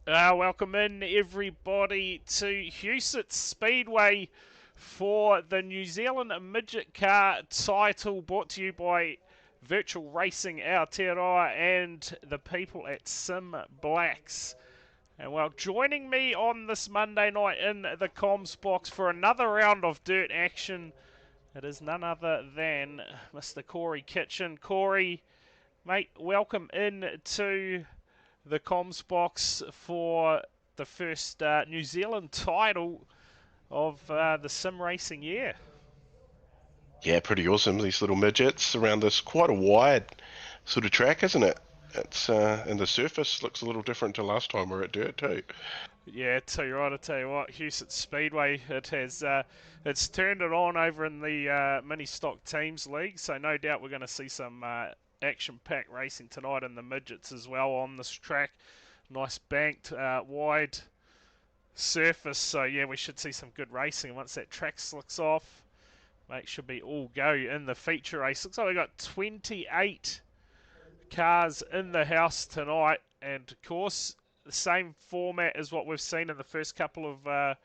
Welcome in everybody to Houston Speedway for the New Zealand Midget Car Title, brought to you by Virtual Racing Aotearoa and the people at Sim Blacks. And well, joining me on this Monday night in the comms box for another round of dirt action, it is none other than Mr. Corey Kitchen. Corey, mate, welcome in to the comms box for the first New Zealand title of the sim racing year. Yeah, pretty awesome. These little midgets around this quite a wide sort of track, isn't it? It's and the surface looks a little different to last time we were at dirt too. Yeah, tell you right, I tell you what, Houston Speedway, it has it's turned it on over in the mini stock teams league, so no doubt we're going to see some action-packed racing tonight in the midgets as well on this track. Nice banked, wide surface, so yeah, we should see some good racing once that track slicks off. Mate, should be all go in the feature race. Looks like we've got 28 cars in the house tonight, and of course, the same format as what we've seen in the first couple of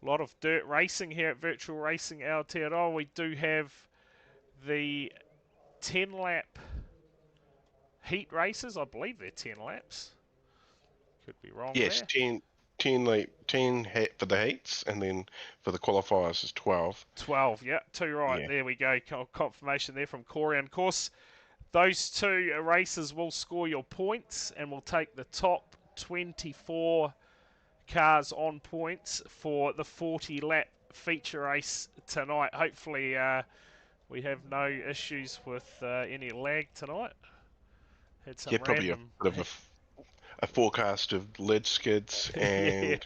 lot of dirt racing here at Virtual Racing Aotearoa. We do have the 10 lap heat races. I believe they're 10 laps. Could be wrong Yes, there. 10 for the heats, and then for the qualifiers is 12. 12, yeah, two right. Yeah. There we go. Confirmation there from Corey. And of course, those two races will score your points and will take the top 24 cars on points for the 40 lap feature race tonight. Hopefully, we have no issues with any lag tonight. Had some Yeah, probably a random. bit of a forecast of lead skids Yeah. and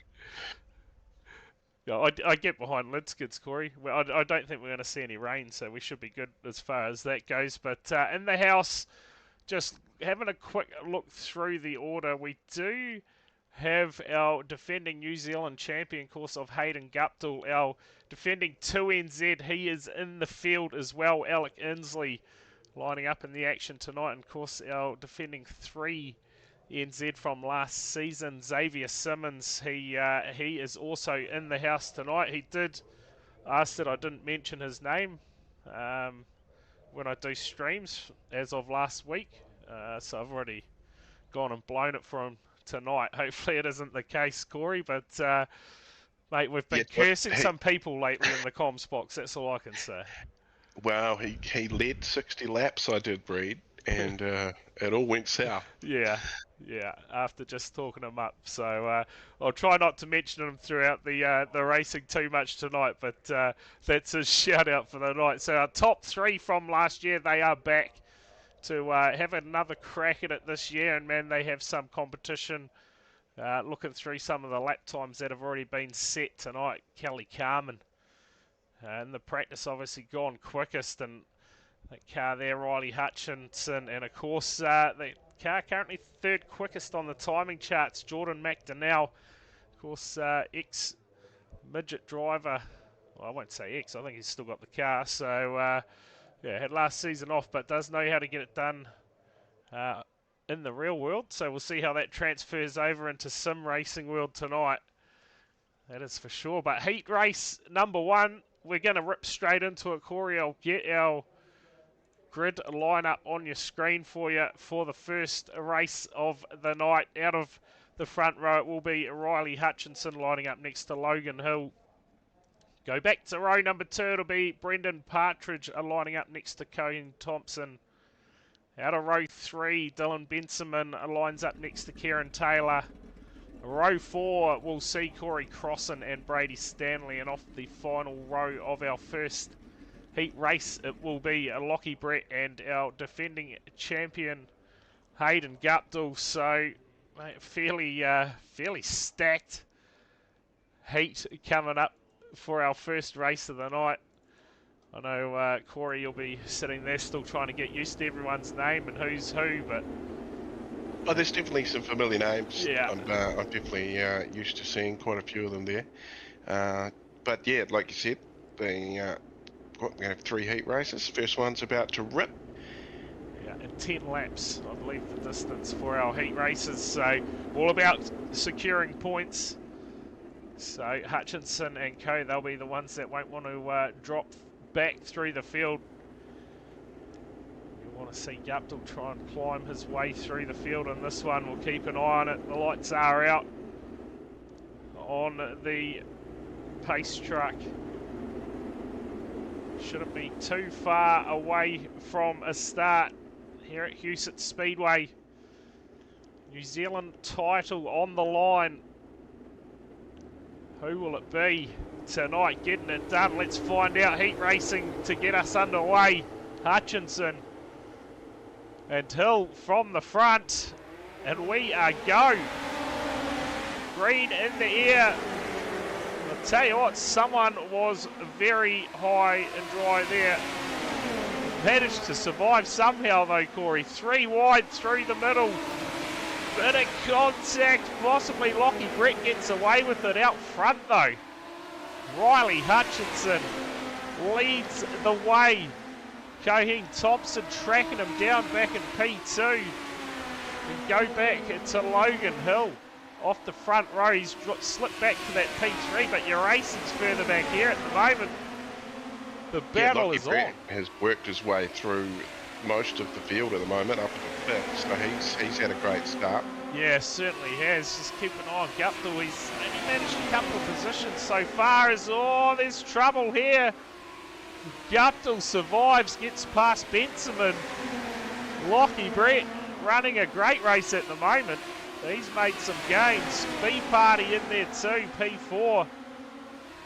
Yeah, I get behind lid skids, Corey. Well, I don't think we're going to see any rain, so we should be good as far as that goes. But in the house, just having a quick look through the order, we do have our defending New Zealand champion, of course, of Hayden Guptill, our defending 2NZ. He is in the field as well. Alec Inslee lining up in the action tonight. And of course, our defending 3NZ from last season, Xavier Simmons. He is also in the house tonight. He did ask that I didn't mention his name when I do streams as of last week. So I've already gone and blown it for him tonight. Hopefully it isn't the case, Corey. But mate, we've been yeah, cursing he, some people lately in the comms box. That's all I can say. wow, he led 60 laps. I did read, and it all went south. Yeah, yeah. After just talking him up, so I'll try not to mention him throughout the racing too much tonight. But that's a shout out for the night. So our top three from last year, they are back to have another crack at it this year, and man, they have some competition. Looking through some of the lap times that have already been set tonight, Kelly Carmen in the practice obviously gone quickest, and that car there, Riley Hutchinson, and of course the car currently third quickest on the timing charts, Jordan McDonnell, of course ex-midget driver. Well, I won't say ex, I think he's still got the car, so yeah, had last season off, but does know how to get it done in the real world, so we'll see how that transfers over into sim racing world tonight. That is for sure. But heat race number one, we're going to rip straight into it, Corey. I'll get our grid lineup on your screen for you for the first race of the night. Out of the front row, it will be Riley Hutchinson lining up next to Logan Hill. Go back to row number two, it'll be Brendan Partridge lining up next to Cohen Thompson. Out of row three, Dylan Benson lines up next to Kieran Taylor. Row four, we'll see Corey Crossan and Brady Stanley. And off the final row of our first heat race, it will be Lockie Brett and our defending champion, Hayden Guptill. So, mate, fairly stacked heat coming up for our first race of the night. I know, Corey, you'll be sitting there still trying to get used to everyone's name and who's who, but Oh, there's definitely some familiar names. yeah. I'm definitely used to seeing quite a few of them there. But yeah, like you said, we have 3 heat races. First one's about to rip. Yeah, and 10 laps, I believe, the distance for our heat races. So all about securing points. So Hutchinson and co, they'll be the ones that won't want to drop back through the field. You want to see Guptill try and climb his way through the field in this one. We'll keep an eye on it. The lights are out on the pace truck. Shouldn't be too far away from a start here at Hewsett Speedway. New Zealand title on the line. Who will it be tonight getting it done? Let's find out. Heat racing to get us underway. Hutchinson and Hill from the front. And we are go. Green in the air. I'll tell you what, someone was very high and dry there. Managed to survive somehow though, Corey. 3 wide through the middle. Bit of contact, possibly Lockie Brett gets away with it out front though. Riley Hutchinson leads the way. Coheen Thompson tracking him down back in P2. And go back to Logan Hill off the front row. He's slipped back to that P3, but your racing's further back here at the moment. The battle is on. Has worked his way through most of the field at the moment up to the pit, so he's had a great start. Yeah, certainly has. Just keep an eye on Guptill. He's only managed a couple of positions so far. There's trouble here. Guptill survives, gets past Benson. Lockie Brett running a great race at the moment. He's made some gains. B Party in there too, P4.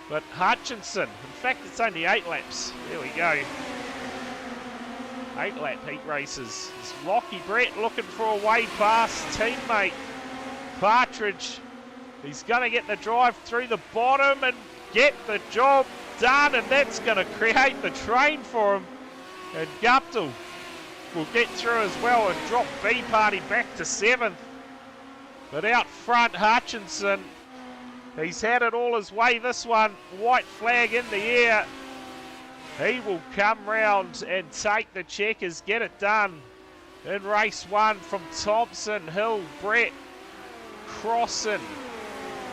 But Hutchinson, in fact, it's only 8 laps. There we go. 8 lap heat races. It's Lockie Brett looking for a way past teammate Partridge. He's going to get the drive through the bottom and get the job done, and that's going to create the train for him. And Guptill will get through as well and drop B Party back to 7th. But out front, Hutchinson, he's had it all his way this one. White flag in the air. He will come round and take the checkers, get it done in race 1 from Thompson, Hill, Brett, Crossan,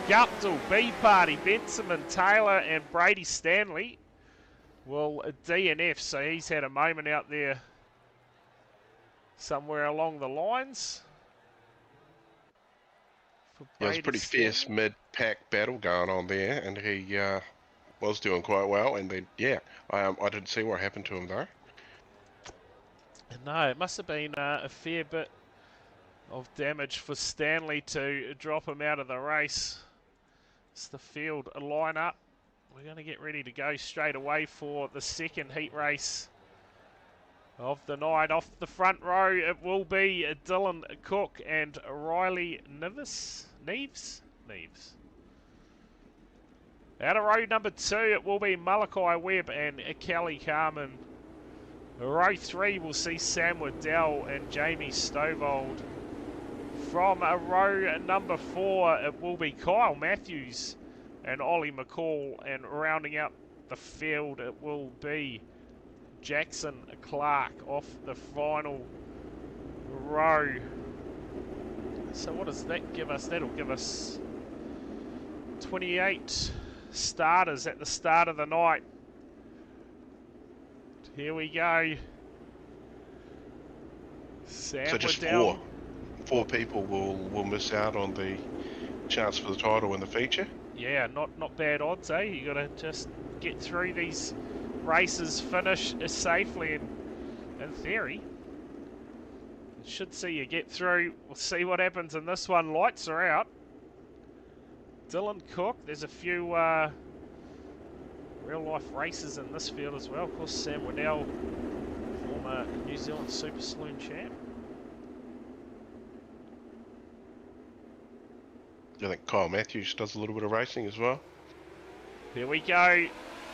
Guptill, B Party, Benson, Taylor and Brady Stanley will DNF. So he's had a moment out there somewhere along the lines. Yeah, it was a pretty fierce mid-pack battle going on there, and he was doing quite well. And then, yeah, I didn't see what happened to him though. No, it must have been a fair bit of damage for Stanley to drop him out of the race. It's the field line up. We're going to get ready to go straight away for the second heat race of the night. Off the front row, it will be Dylan Cook and Riley Neves. Out of row number 2, it will be Malachi Webb and Kelly Carman. Row 3 will see Sam Waddell and Jamie Stovold. From row number 4, it will be Kyle Matthews and Ollie McCall. And rounding out the field, it will be Jackson Clark off the final row. So what does that give us? That'll give us 28 starters at the start of the night. Here we go. Sam so just Waddell. four people will miss out on the chance for the title in the feature. Yeah, not bad odds, eh? You got to just get through these races, finish safely, and in theory, it should see you get through. We'll see what happens in this one. Lights are out. Dylan Cook, there's a few real-life races in this field as well. Of course, Sam Waddell, former New Zealand Super Saloon champ. I think Kyle Matthews does a little bit of racing as well. Here we go.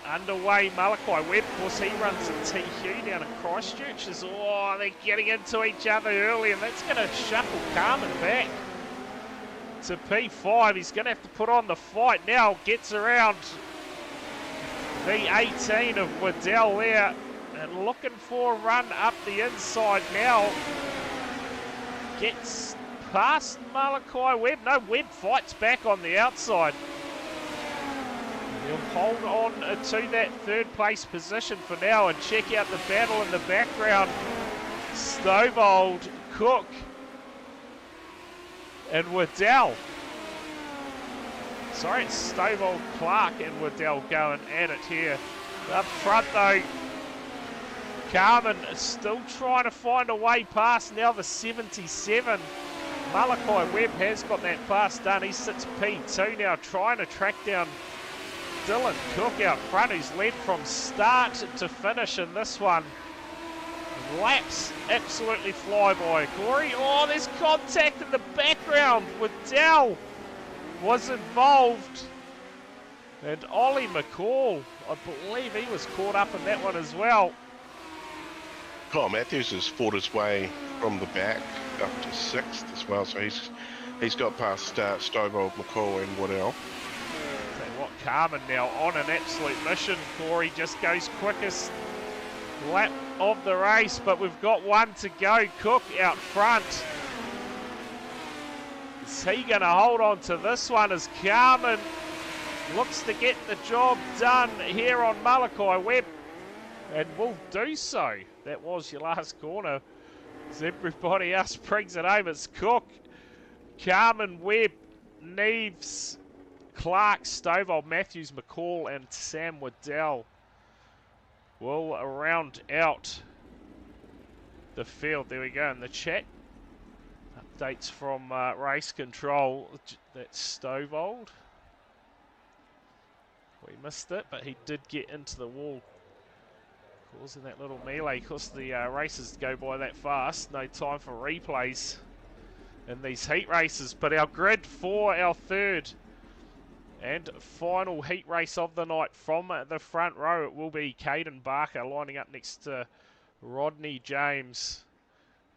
Underway, Malachi Webb, of course, he runs a TQ down in Christchurch. They're getting into each other early, and that's going to shuffle Carman back to P5. He's going to have to put on the fight now. Gets around the 18 of Waddell there, and and looking for a run up the inside now. Gets past Malachi Webb. No, Webb fights back on the outside. He'll hold on to that third place position for now and check out the battle in the background. Stovald, Cook, and Waddell. Sorry, it's Stovald, Clark, and Waddell going at it here. Up front though, Carmen is still trying to find a way past now the 77. Malachi Webb has got that pass done. He sits P2 now, trying to track down Dylan Cook out front, who's led from start to finish in this one. Laps absolutely fly by, Corey. Oh, there's contact in the background. Waddell was involved. And Ollie McCall, I believe he was caught up in that one as well. Kyle Matthews has fought his way from the back up to 6th as well, so he's got past Stovall, McCall and Waddell. Tell you what, Carmen now on an absolute mission. Corey just goes quickest lap of the race, but we've got one to go. Cook out front. Is he going to hold on to this one as Carmen looks to get the job done here on Malachi Webb, and will do so. That was your last corner. As everybody else brings it home, it's Cook, Carmen, Webb, Neves, Clark, Stovall, Matthews, McCall, and Sam Waddell will round out the field. There we go in the chat. Updates from race control. That's Stovall. We missed it, but he did get into the wall, causing that little melee. Of course, the races go by that fast. No time for replays in these heat races. But our grid for our third and final heat race of the night from the front row, it will be Caden Barker lining up next to Rodney James.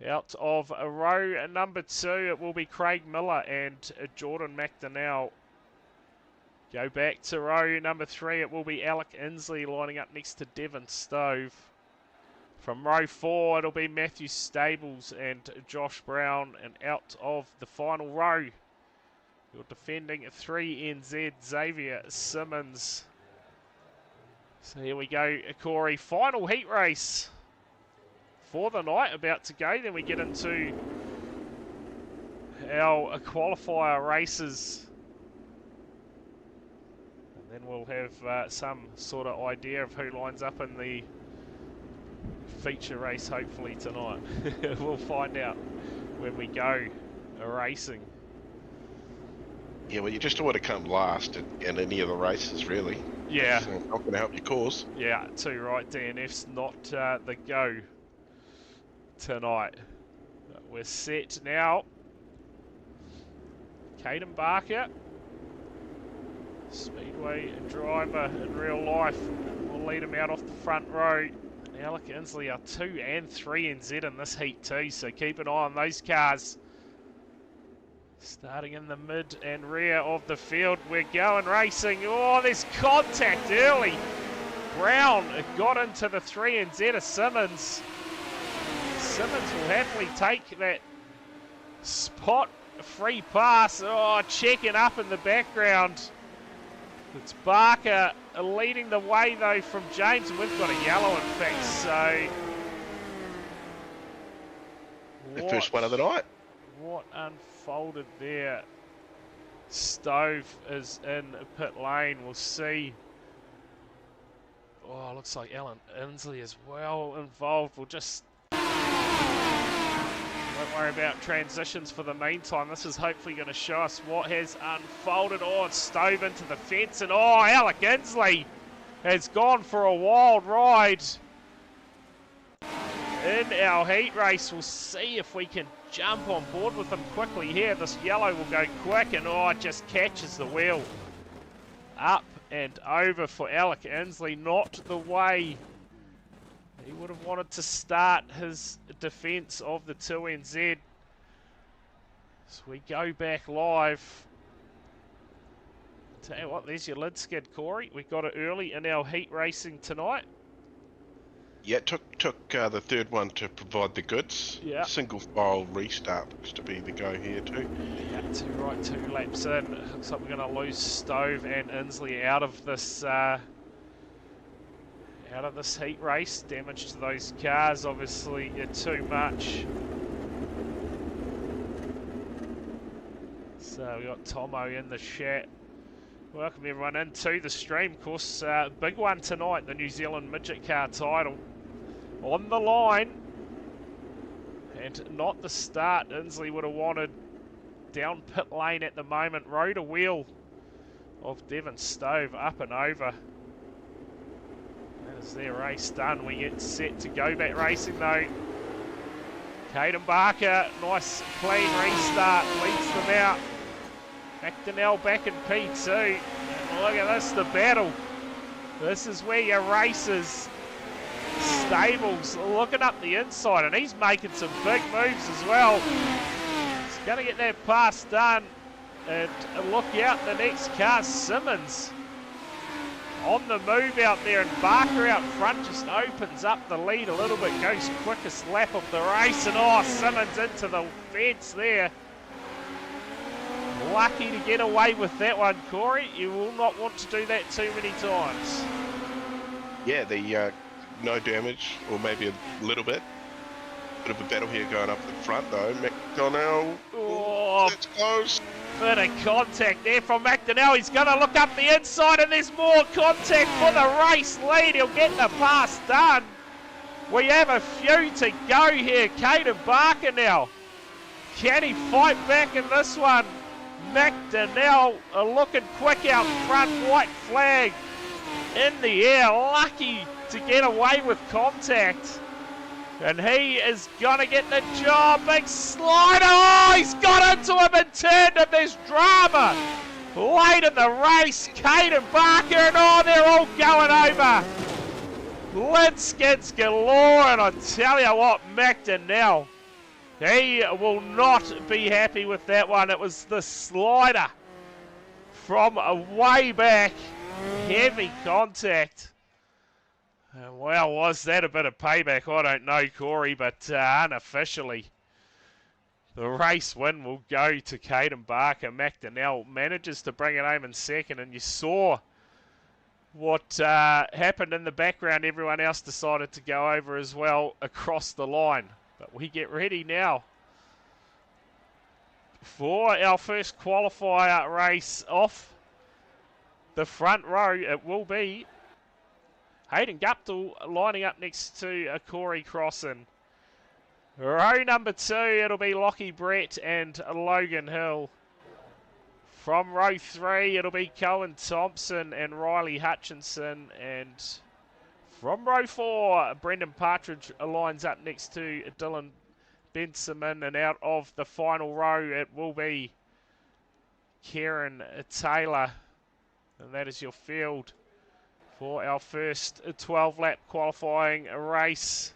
Out of row number 2, it will be Craig Miller and Jordan McDonnell. Go back to row number 3, it will be Alec Inslee lining up next to Devon Stove. From row 4, it'll be Matthew Stables and Josh Brown. And out of the final row, you're defending 3NZ, Xavier Simmons. So here we go, Corey. Final heat race for the night about to go. Then we get into our qualifier races. Then we'll have some sort of idea of who lines up in the feature race hopefully tonight. We'll find out when we go racing. Yeah, well, you just don't want to come last in any of the races, really. Yeah. It's not going to help your cause. Yeah, too right. DNF's not the go tonight. But we're set now. Caden Barker, Speedway driver in real life, will lead him out off the front row. And Alec Inslee are 2 and 3NZ in this heat too, so keep an eye on those cars. Starting in the mid and rear of the field, we're going racing. Oh, there's contact early. Brown got into the 3NZ of Simmons. Simmons will happily take that spot, free pass. Oh, checking up in the background. It's Barker leading the way though from James, and we've got a yellow in fact, so... The first one of the night. What unfolded there? Stove is in pit lane, we'll see. Oh, looks like Alan Inslee is well involved. We'll just... Don't worry about transitions for the meantime. This is hopefully going to show us what has unfolded. Oh, it's Stove into the fence, and oh, Alec Inslee has gone for a wild ride in our heat race. We'll see if we can jump on board with him quickly here. This yellow will go quick, and oh, it just catches the wheel. Up and over for Alec Inslee, not the way he would have wanted to start his defence of the 2NZ. So we go back live. Tell you what, there's your lid skid, Corey. We got it early in our heat racing tonight. Yeah, it took the third one to provide the goods. Yeah. Single file restart looks to be the go here too. Yeah, two laps in. Looks like we're going to lose Stove and Inslee out of this heat race. Damage to those cars, obviously, too much. So we got Tomo in the chat. Welcome everyone into the stream. Of course, big one tonight, the New Zealand Midget Car Title on the line. And not the start Inslee would have wanted. Down pit lane at the moment. Rotor wheel of Devon Stove up and over. That is their race done. We get set to go back racing though. Caden Barker, nice clean restart, leads them out. McDonnell back in P2. And look at this, the battle. This is where your races, Stables looking up the inside, and he's making some big moves as well. He's going to get that pass done. And look out, the next car, Simmons, on the move out there, and Barker out front just opens up the lead a little bit, goes quickest lap of the race, and oh, Simmons into the fence there. Lucky to get away with that one, Corey. You will not want to do that too many times. Yeah, the no damage, or maybe a little bit. Bit of a battle here going up the front though. McDonnell, oh, that's close. Bit of contact there from McDonnell. He's going to look up the inside, and there's more contact for the race lead. He'll get the pass done. We have a few to go here. Caden Barker now. Can he fight back in this one? McDonnell looking quick out front. White flag in the air. Lucky to get away with contact. And he is going to get the job. Big slider. Oh, he's got into him and turned him. There's drama late in the race. Caden Barker, and oh, they're all going over. Lid skids galore, and I tell you what, McDonnell, he will not be happy with that one. It was the slider from way back. Heavy contact. Well, was that a bit of payback? I don't know, Corey, but unofficially, the race win will go to Caden Barker. McDonnell manages to bring it home in second, and you saw what happened in the background. Everyone else decided to go over as well across the line. But we get ready now for our first qualifier race off the front row. It will be Hayden Guptill lining up next to Corey Crossan. Row number 2, it'll be Lockie Brett and Logan Hill. From row 3, it'll be Cohen Thompson and Riley Hutchinson. And from row 4, Brendan Partridge lines up next to Dylan Benjamin. And out of the final row, it will be Kieran Taylor. And that is your field for our first 12-lap qualifying race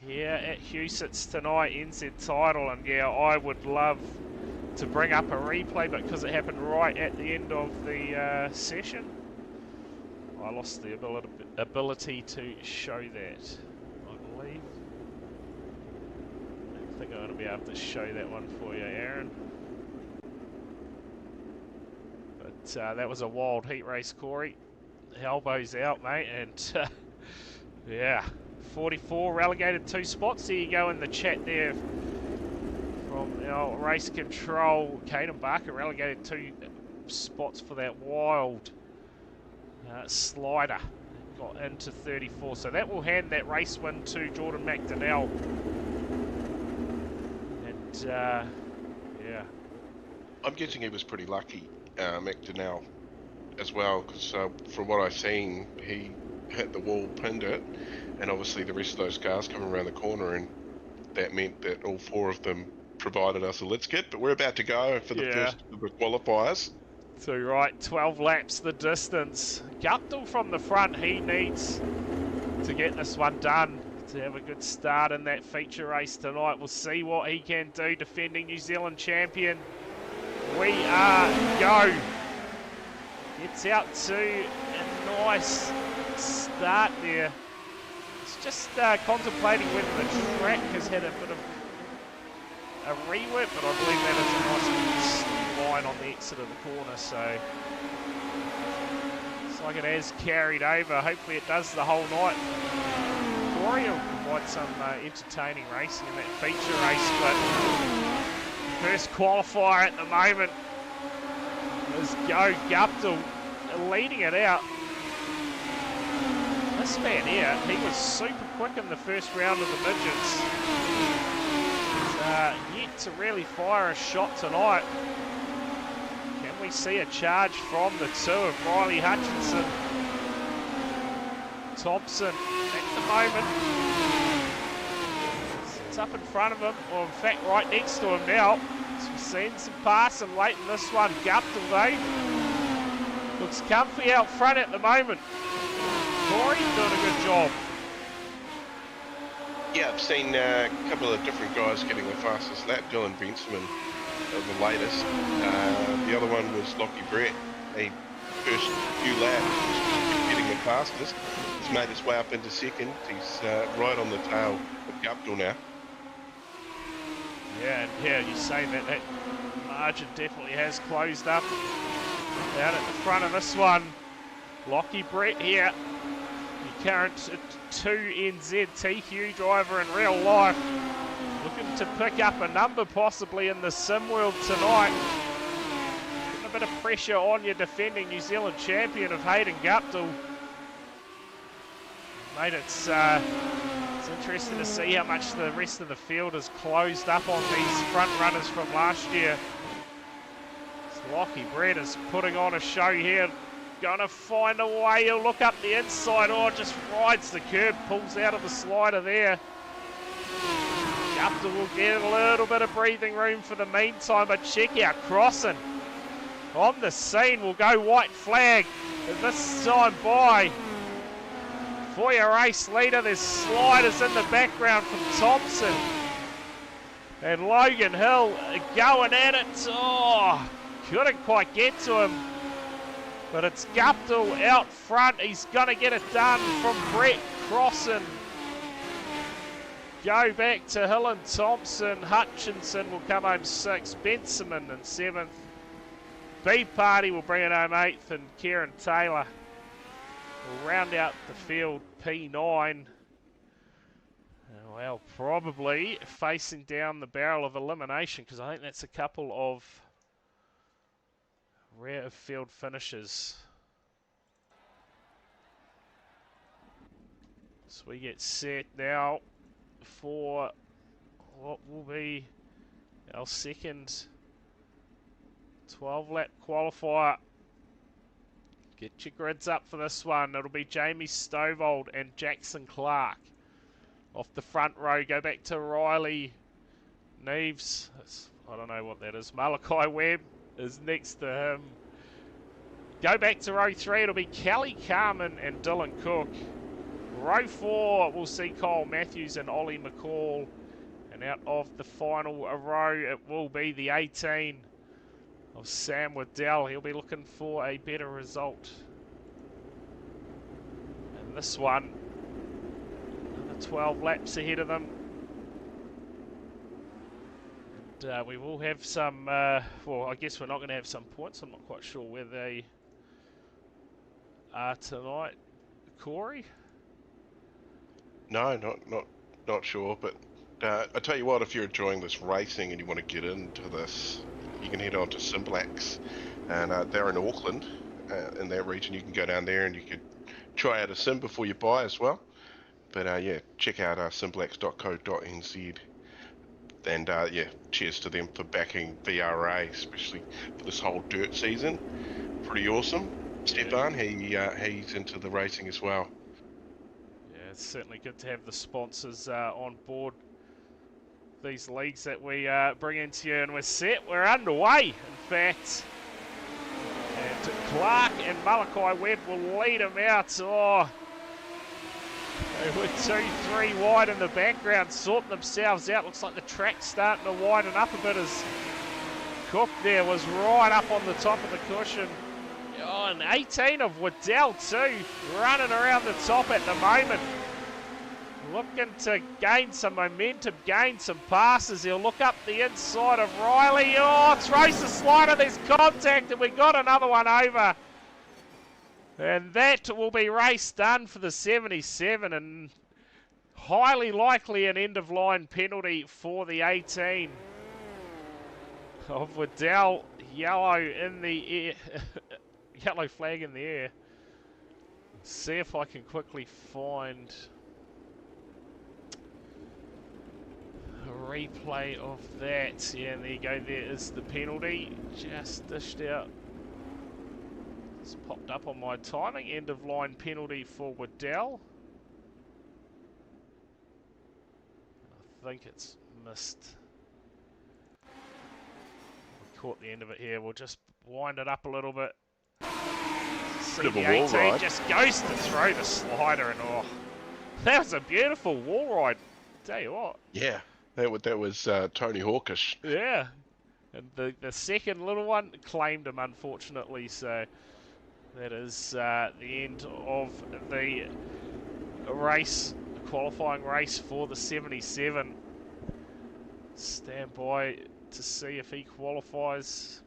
here at Huset's tonight, NZ Title. And yeah, I would love to bring up a replay, but because it happened right at the end of the session, I lost the ability to show that, I believe. I don't think I'm going to be able to show that one for you, Aaron. That was a wild heat race, Corey. Elbows out, mate, and yeah, 44 relegated 2 spots. There you go in the chat there from our race control. Caden Barker relegated 2 spots for that wild slider. Got into 34, so that will hand that race win to Jordan McDonnell. And yeah, I'm guessing he was pretty lucky, McDonnell, as well, because from what I've seen, he hit the wall, pinned it, and obviously the rest of those cars coming around the corner, and that meant that all 4 of them provided us a lid skid. But we're about to go for the first of the qualifiers. So right, 12 laps the distance. Guptill from the front, he needs to get this one done to have a good start in that feature race tonight. We'll see what he can do, defending New Zealand champion. We are go. Gets out to a nice start there. It's just contemplating whether the track has had a bit of a rework, but I believe that is a nice line on the exit of the corner, so looks like it has carried over. Hopefully it does the whole night. Corey will provide some entertaining racing in that feature race, but first qualifier at the moment is Go Guptill leading it out. This man here, he was super quick in the first round of the midgets. He's yet to really fire a shot tonight. Can we see a charge from the two of Riley Hutchinson? Thompson at the moment. It's up in front of him, or in fact right next to him now. So we've seen some passing late in this one. Guptill though looks comfy out front at the moment. Corey doing a good job. Yeah, I've seen a couple of different guys getting the fastest lap. Dylan Benson, the latest. The other one was Lockie Brett. He first few laps was getting the fastest. He's made his way up into second. He's right on the tail of Guptill now. Yeah, and here you say that margin definitely has closed up. Down at the front of this one, Lockie Brett here. The current 2NZ TQ driver in real life, looking to pick up a number possibly in the sim world tonight. Putting a bit of pressure on your defending New Zealand champion of Hayden Guptill. Mate, it's interesting to see how much the rest of the field has closed up on these front runners from last year. Lockie Brett is putting on a show here. Gonna find a way. He'll look up the inside, or just rides the curb, pulls out of the slider there. Guptill will get a little bit of breathing room for the meantime, but check out Crossing on the scene. Will go white flag this time by for your race leader. There's sliders in the background from Thompson and Logan Hill going at it. Oh, couldn't quite get to him. But it's Guptill out front. He's going to get it done from Brett Crossing. Go back to Hill and Thompson. Hutchinson will come home 6th. Benjamin in 7th. B-Party will bring it home 8th. And Kieran Taylor will round out the field P9. Well, probably facing down the barrel of elimination, because I think that's a couple of rare field finishes. So we get set now for what will be our second 12-lap qualifier. Get your grids up for this one. It'll be Jamie Stovold and Jackson Clark off the front row. Go back to Riley Neves. I don't know what that is. Malachi Webb is next to him. Go back to row 3. It'll be Kelly Carman and Dylan Cook. Row 4, we'll see Kyle Matthews and Ollie McCall. And out of the final row, it will be the 18 of Sam Waddell. He'll be looking for a better result. And this one, another 12 laps ahead of them. And we will have some, well, I guess we're not going to have some points. I'm not quite sure where they are tonight. Corey? No, not sure, but I tell you what, if you're enjoying this racing and you want to get into this, you can head on to Simplex, and they're in Auckland, in that region. You can go down there and you could try out a sim before you buy as well. But yeah, check out simplex.co.nz. And yeah, cheers to them for backing VRA, especially for this whole dirt season. Pretty awesome. Stefan, he's into the racing as well. Yeah, it's certainly good to have the sponsors on board these leagues that we bring into you, and we're set. We're underway, in fact. And Clark and Malachi Webb will lead them out. Oh, they were 2-3 wide in the background, sorting themselves out. Looks like the track's starting to widen up a bit as Cook there was right up on the top of the cushion Oh, and 18 of Waddell too, running around the top at the moment. Looking to gain some momentum, gain some passes. He'll look up the inside of Riley. Oh, throws the slider, there's contact, and we got another one over. And that will be race done for the 77, and highly likely an end-of-line penalty for the 18 of Waddell. Yellow in the air. Yellow flag in the air. See if I can quickly find a replay of that. Yeah, and there you go. There is the penalty. Just dished out. It's popped up on my timing. End of line penalty for Waddell. I think it's missed. We caught the end of it here. We'll just wind it up a little bit. See the 18 just goes to throw the slider, and oh, that was a beautiful wall ride. Tell you what. Yeah, that was Tony Hawkish. Yeah, and the second little one claimed him, unfortunately. So that is the end of the race, the qualifying race for the 77. Stand by to see if he qualifies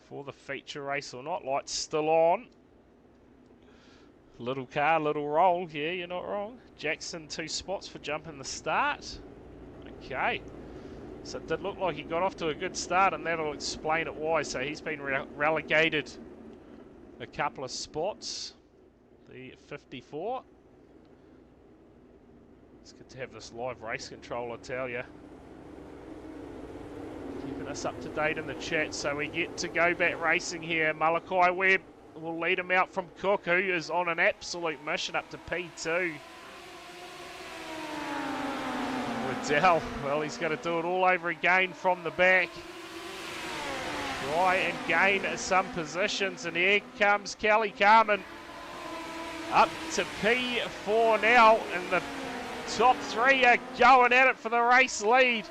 for the feature race or not. Lights still on. Little car, little roll. Yeah, you're not wrong. Jackson 2 spots for jumping the start. Okay. So it did look like he got off to a good start, and that'll explain it why. So he's been relegated a couple of spots. The 54. It's good to have this live race control, I tell you. Keeping us up to date in the chat, so we get to go back racing here. Malachi Webb will lead him out from Cook, who is on an absolute mission up to P2. Waddell, well, he's going to do it all over again from the back. Try and gain some positions, and here comes Kelly Carmen up to P4 now, and the top three are going at it for the race lead.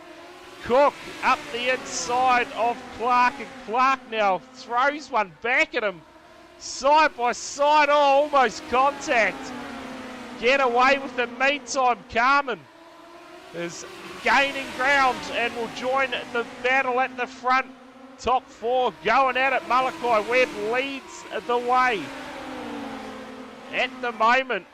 Cook up the inside of Clark, and Clark now throws one back at him. Side by side, oh, almost contact. Get away with it. Meantime, Carmen is gaining ground and will join the battle at the front. Top four going at it. Malachi Webb leads the way at the moment.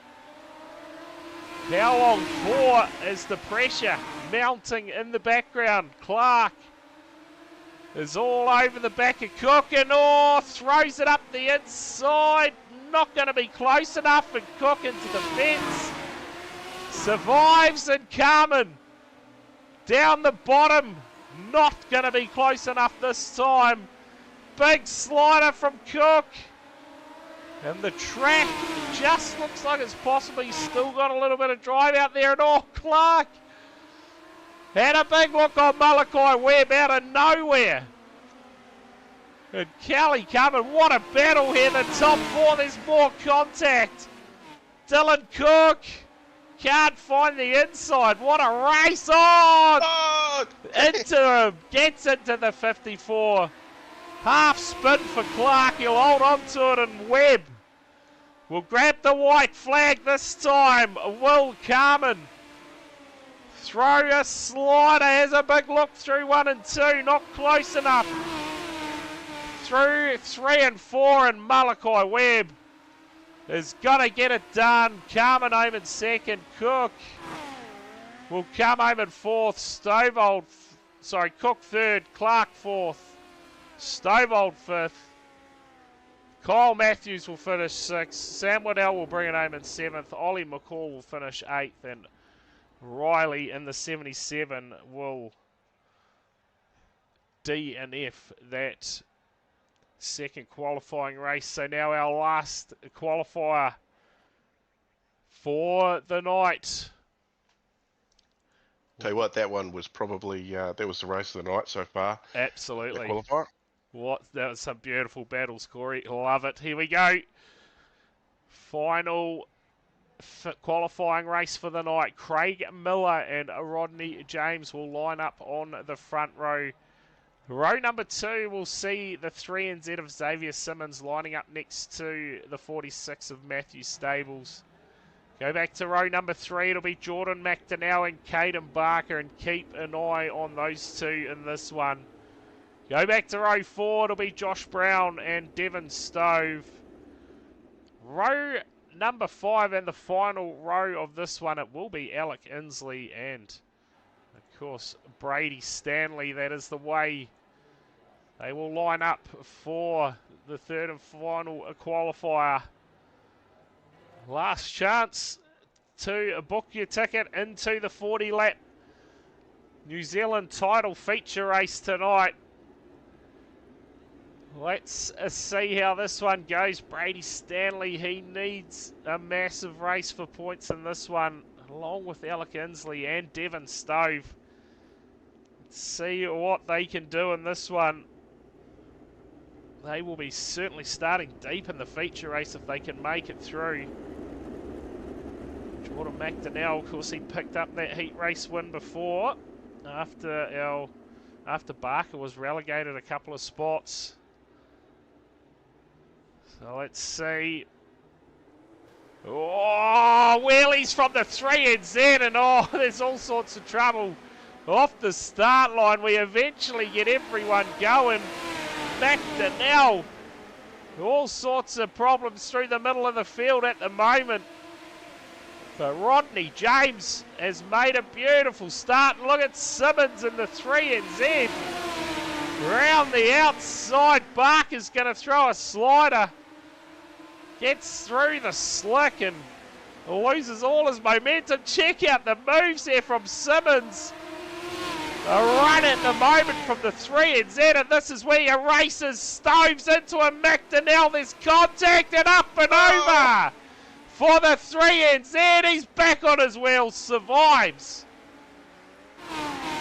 How long for is the pressure mounting in the background? Clark is all over the back of Cook, and oh, throws it up the inside. Not going to be close enough, and Cook into the fence. Survives, and Carmen down the bottom. Not going to be close enough this time. Big slider from Cook. And the track just looks like it's possibly still got a little bit of drive out there. And oh, Clark had a big look on Malachi Webb out of nowhere. And Kelly coming. What a battle here. The top four, there's more contact. Dylan Cook can't find the inside. What a race on! Oh! Into him. Gets into the 54. Half spin for Clark. He'll hold on to it, and Webb will grab the white flag this time. Will Carmen throw a slider? Has a big look through 1 and 2. Not close enough. Through 3 and 4, and Malachi Webb is going to get it done. Carmen home in second. Cook will come home in fourth. Cook third. Clark fourth. Stovall fifth. Kyle Matthews will finish sixth. Sam Waddell will bring it home in seventh. Ollie McCall will finish eighth. And Riley in the 77 will DNF that second qualifying race. So now our last qualifier for the night. Tell you what, that one was probably, that was the race of the night so far. Absolutely. The qualifier. That was some beautiful battles, Corey. Love it. Here we go. Final qualifying race for the night. Craig Miller and Rodney James will line up on the front row Row number 2 will see the 3NZ of Xavier Simmons lining up next to the 46 of Matthew Stables. Go back to row number 3. It'll be Jordan McDonnell and Caden Barker, and keep an eye on those two in this one. Go back to row 4. It'll be Josh Brown and Devon Stove. Row number 5 and the final row of this one, it will be Alec Inslee and, of course, Brady Stanley. That is the way they will line up for the third and final qualifier. Last chance to book your ticket into the 40-lap New Zealand title feature race tonight. Let's see how this one goes. Brady Stanley, he needs a massive race for points in this one, along with Alec Inslee and Devon Stove. Let's see what they can do in this one. They will be certainly starting deep in the feature race if they can make it through. Jordan McDonnell, of course, he picked up that heat race win before after Barker was relegated a couple of spots. So let's see. Oh, wheelies from the 3NZ, and oh, there's all sorts of trouble off the start line. We eventually get everyone going. McDonnell, all sorts of problems through the middle of the field at the moment. But Rodney James has made a beautiful start. Look at Simmons in the 3NZ. Round the outside, Barker's going to throw a slider. Gets through the slick and loses all his momentum. Check out the moves here from Simmons. A run at the moment from the 3NZ, and this is where your races. Stoves into a McDonnell. There's contact and up and over for the 3NZ. He's back on his wheels, survives.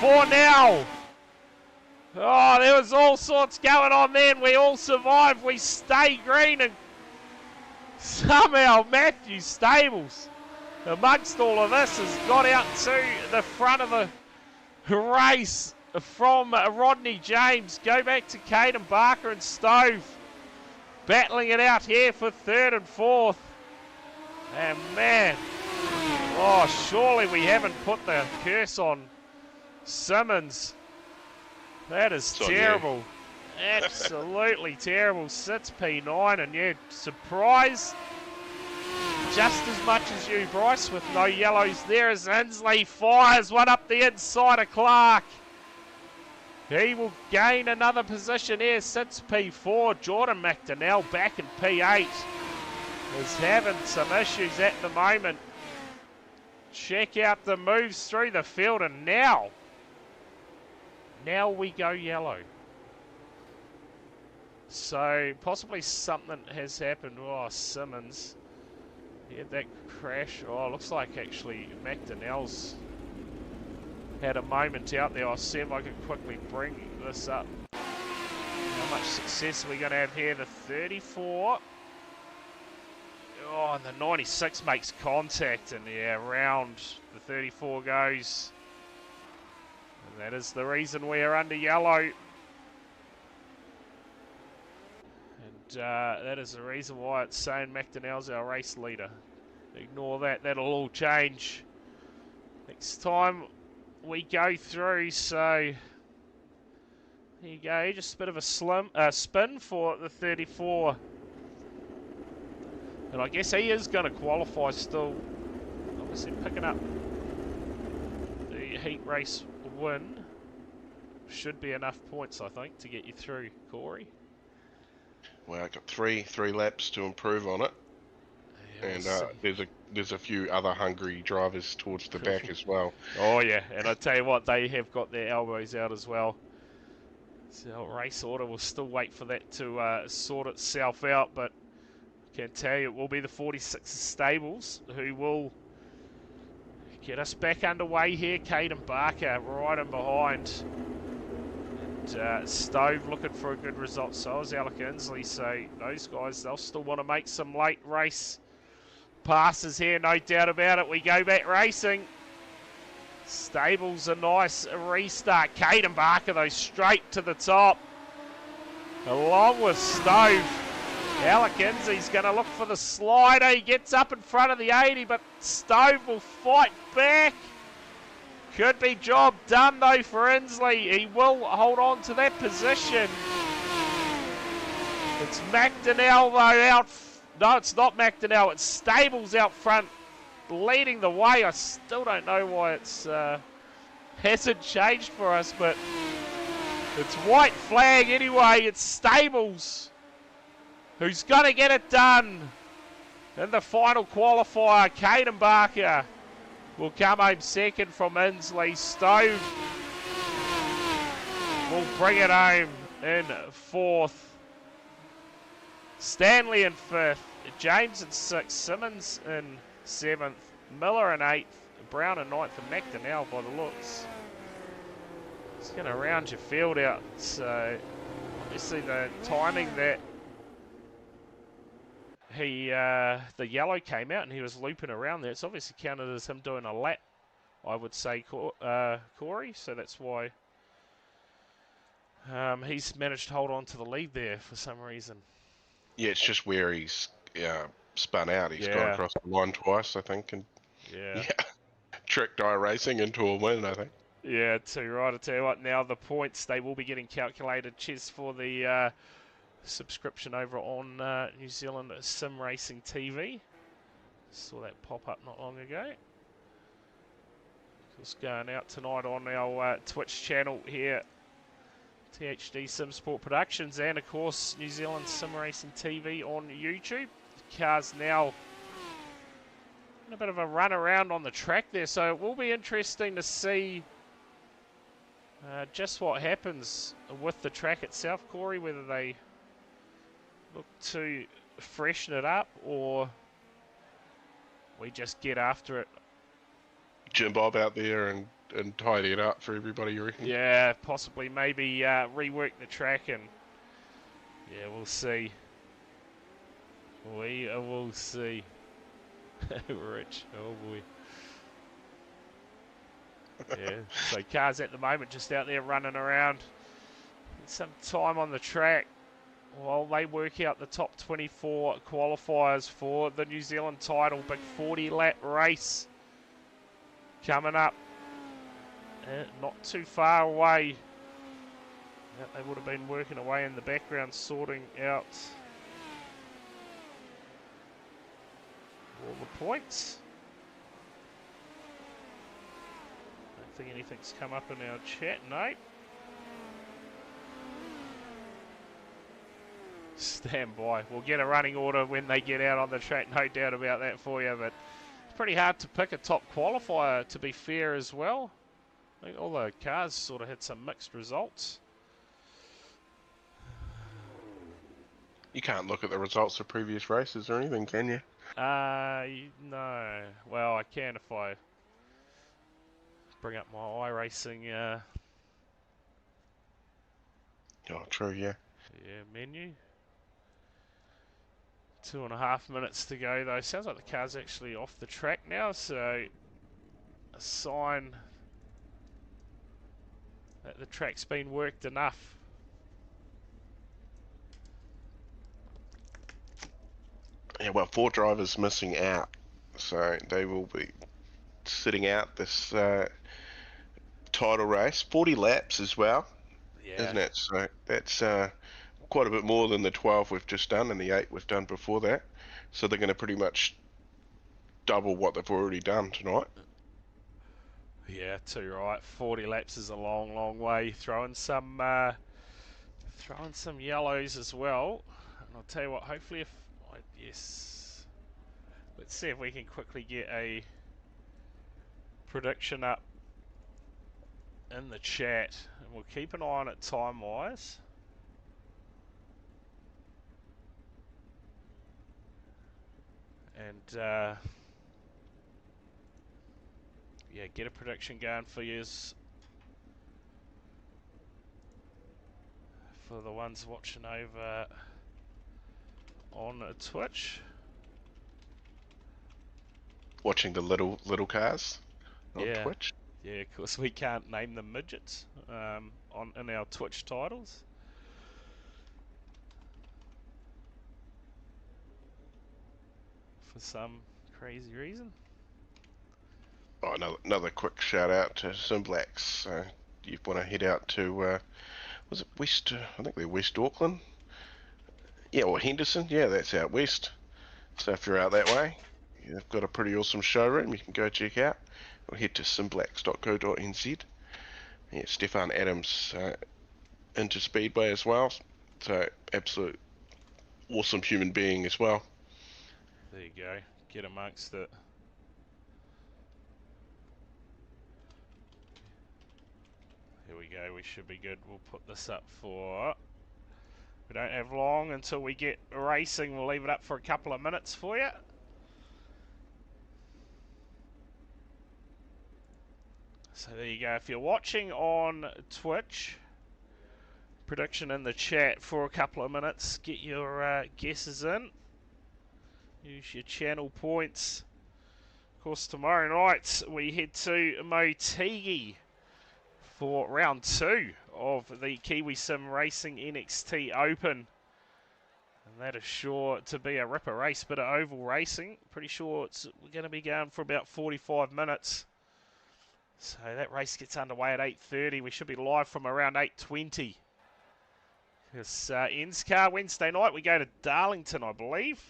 For now. Oh, there was all sorts going on then. We all survived. We stay green, and somehow Matthew Stables, amongst all of this, has got out to the front of the race from Rodney James. Go back to Caden Barker and Stove battling it out here for third and fourth. And man, oh, surely we haven't put the curse on Simmons. That is terrible. Absolutely terrible. Sits P9, and yeah, surprise just as much as you, Bryce, with no yellows there as Inslee fires one up the inside of Clark. He will gain another position here. Sits P4. Jordan McDonnell back in P8 is having some issues at the moment. Check out the moves through the field, and now we go yellow. So possibly something has happened. Oh, Simmons. He had that crash. Oh, looks like actually McDonnell's had a moment out there. I'll see if I can quickly bring this up. How much success are we going to have here? The 34. Oh, and the 96 makes contact, and yeah, round the 34 goes. And that is the reason we are under yellow. That is the reason why it's saying McDonnell's our race leader. Ignore that, that'll all change next time we go through. So there you go, just a bit of a spin for the 34. And I guess he is going to qualify still. Obviously picking up the heat race win should be enough points, I think, to get you through, Corey. Well, I've got three laps to improve on it, and there's a few other hungry drivers towards the back as well. Oh yeah, and I tell you what, they have got their elbows out as well. So race order will still wait for that to sort itself out, but I can tell you it will be the 46 Stables who will get us back underway here. Caden Barker right in behind. Stove looking for a good result, so is Alec Inslee. So those guys, they'll still want to make some late race passes here, no doubt about it. We go back racing. Stables a nice restart. Caden Barker, though, straight to the top. Along with Stove. Alec Insley's going to look for the slider. He gets up in front of the 80, but Stove will fight back. Could be job done, though, for Insley. He will hold on to that position. It's McDonnell, though, out. No, it's not McDonnell. It's Stables out front, leading the way. I still don't know why it's hasn't changed for us, but it's white flag anyway. It's Stables who's going to get it done in the final qualifier. Caden Barker will come home second from Insley. Stove will bring it home in fourth. Stanley in fifth. James in sixth. Simmons in seventh. Miller in eighth. Brown in ninth. And McDonnell by the looks. It's going to round your field out. So obviously the timing that the yellow came out and he was looping around there, it's obviously counted as him doing a lap, I would say, Corey. So that's why he's managed to hold on to the lead there for some reason. Yeah, it's just where he's spun out. He's gone across the line twice, I think, and tricked iRacing into a win, I think. Yeah, too right. I tell you what, now the points, they will be getting calculated. Cheers for the subscription over on New Zealand Sim Racing TV. Saw that pop up not long ago. It's going out tonight on our Twitch channel here, THD Simsports Productions, and of course New Zealand Sim Racing TV on YouTube. The car's now in a bit of a run around on the track there, so it will be interesting to see just what happens with the track itself, Corey, whether they look to freshen it up or we just get after it. Jim Bob out there and tidy it up for everybody, you reckon? Yeah, possibly. Maybe rework the track and yeah, we'll see. We will see. Rich, oh boy. Yeah, so cars at the moment just out there running around. Some time on the track while they work out the top 24 qualifiers for the New Zealand title. Big 40 lap race coming up. Not too far away. They would have been working away in the background sorting out all the points. Don't think anything's come up in our chat, no. Stand by. We'll get a running order when they get out on the track, no doubt about that for you, but it's pretty hard to pick a top qualifier, to be fair, as well. I think all the cars sort of had some mixed results. You can't look at the results of previous races or anything, can you? No. Well, I can if I bring up my iRacing. Oh, true, yeah. Yeah, menu. 2.5 minutes to go, though. Sounds like the car's actually off the track now, so a sign that the track's been worked enough. Yeah, well, 4 drivers missing out, so they will be sitting out this title race. 40 laps as well, isn't it? So that's quite a bit more than the 12 we've just done and the 8 we've done before that. So they're going to pretty much double what they've already done tonight. Yeah, too right. 40 laps is a long, long way. Throwing some yellows as well. And I'll tell you what, hopefully if... yes. Let's see if we can quickly get a prediction up in the chat. And we'll keep an eye on it time-wise. And... yeah, get a prediction going for yous. For the ones watching over on Twitch. Watching the little cars on Twitch. Yeah, of course we can't name them midgets in our Twitch titles. For some crazy reason. Oh, another quick shout out to Simblacks. So you want to head out to, was it West? I think they're West Auckland. Yeah, or Henderson. Yeah, that's out west. So if you're out that way, they've got a pretty awesome showroom you can go check out. Or head to simblacks.co.nz. Yeah, Stefan Adams into Speedway as well. So absolute awesome human being as well. There you go. Get amongst it. Here we go. We should be good. We'll put this up for... We don't have long until we get racing. We'll leave it up for a couple of minutes for you. So there you go. If you're watching on Twitch, prediction in the chat for a couple of minutes. Get your guesses in. Use your channel points. Of course, tomorrow night we head to Motegi for round 2 of the Kiwi Sim Racing NXT Open. And that is sure to be a ripper race, bit of oval racing. Pretty sure we're going to be going for about 45 minutes. So that race gets underway at 8:30. We should be live from around 8:20. This ends car Wednesday night. We go to Darlington, I believe.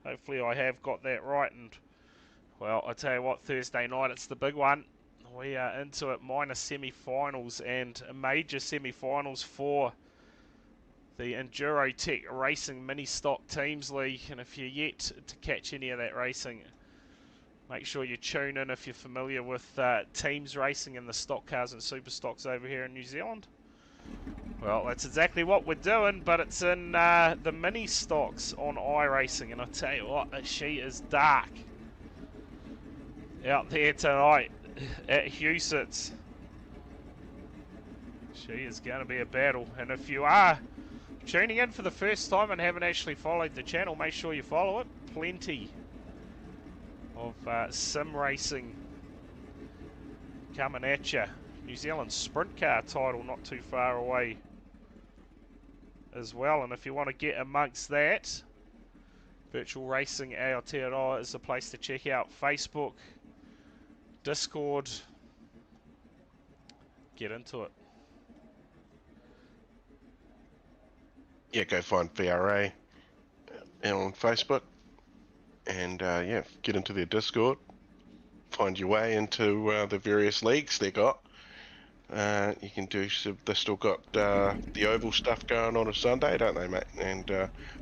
Hopefully I have got that right. And, well, I tell you what, Thursday night, it's the big one. We are into it, minor semi-finals and major semi-finals for the Enduro Tech Racing Mini Stock Teams League. And if you're yet to catch any of that racing, make sure you tune in if you're familiar with teams racing and the stock cars and super stocks over here in New Zealand. Well, that's exactly what we're doing, but it's in the mini stocks on iRacing. And I tell you what, she is dark out there tonight at Hewsitts. She is going to be a battle. And if you are tuning in for the first time and haven't actually followed the channel, make sure you follow it. Plenty of sim racing coming at you. New Zealand sprint car title not too far away as well. And if you want to get amongst that, Virtual Racing Aotearoa is the place to check out. Facebook, Discord, get into it. Yeah, go find VRA on Facebook and yeah, get into their Discord, find your way into the various leagues they got. You can do some, they've still got the oval stuff going on Sunday, don't they, mate? And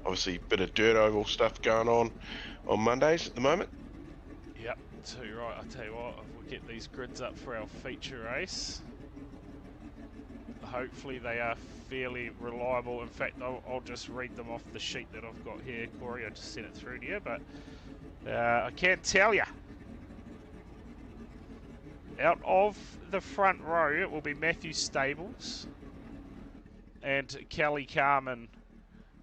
obviously a bit of dirt oval stuff going on Mondays at the moment. Yep, too right. I'll tell you what, we'll get these grids up for our feature race. Hopefully they are fairly reliable. In fact, I'll just read them off the sheet that I've got here, Corey. I just sent it through to you, but I can't tell you. Out of the front row, it will be Matthew Stables and Kelly Carmen.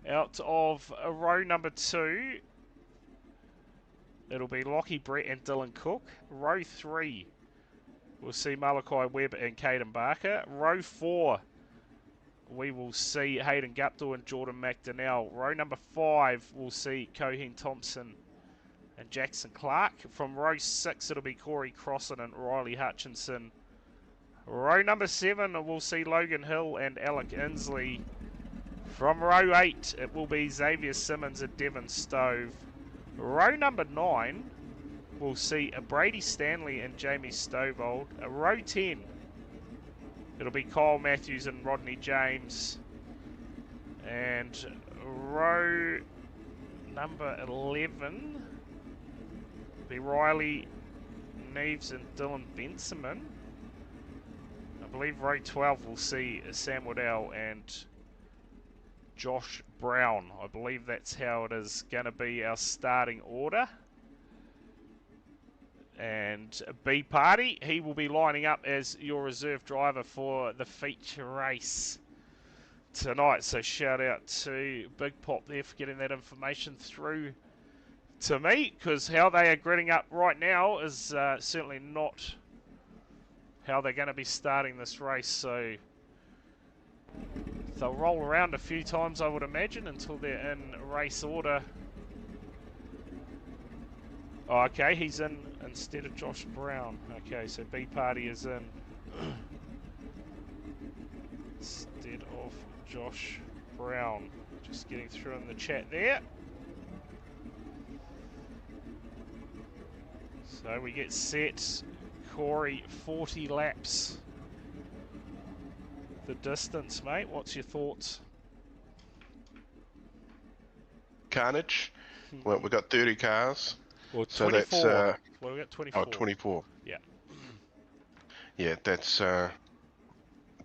Out of row number 2, it'll be Lockie Brett and Dylan Cook. Row 3, we'll see Malachi Webb and Caden Barker. Row 4, we will see Hayden Guptill and Jordan McDonnell. Row number 5, we'll see Cohen Thompson and Jackson Clark. From row 6, it'll be Corey Crossan and Riley Hutchinson. Row number 7, we'll see Logan Hill and Alec Inslee. From row 8, it will be Xavier Simmons and Devon Stove. Row number 9, we'll see Brady Stanley and Jamie Stovold. Row 10, it'll be Kyle Matthews and Rodney James. And row number 11, be Riley Neves and Dylan Benjamin. I believe row 12 will see Sam Waddell and Josh Brown. I believe that's how it is going to be our starting order. And B Party, he will be lining up as your reserve driver for the feature race tonight. So shout out to Big Pop there for getting that information through to me, because how they are gritting up right now is certainly not how they're going to be starting this race. So they'll roll around a few times, I would imagine, until they're in race order. Oh, okay, he's in instead of Josh Brown. Okay, so B Party is in instead of Josh Brown. Just getting through in the chat there. So we get set. Corey, 40 laps. The distance, mate. What's your thoughts? Carnage. Well, we've got 30 cars. Well, 24. So that's Well, we got 24. oh, 24. Yeah. Yeah, that's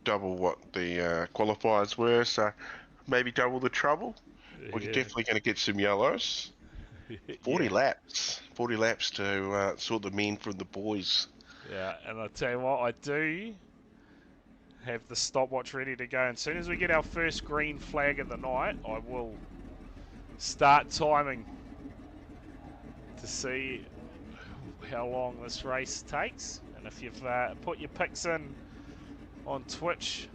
double what the qualifiers were. So maybe double the trouble. We're definitely going to get some yellows. 40 laps. 40 laps to sort the men from the boys. Yeah, and I'll tell you what, I do have the stopwatch ready to go. And as soon as we get our first green flag of the night, I will start timing to see how long this race takes. And if you've put your picks in on Twitch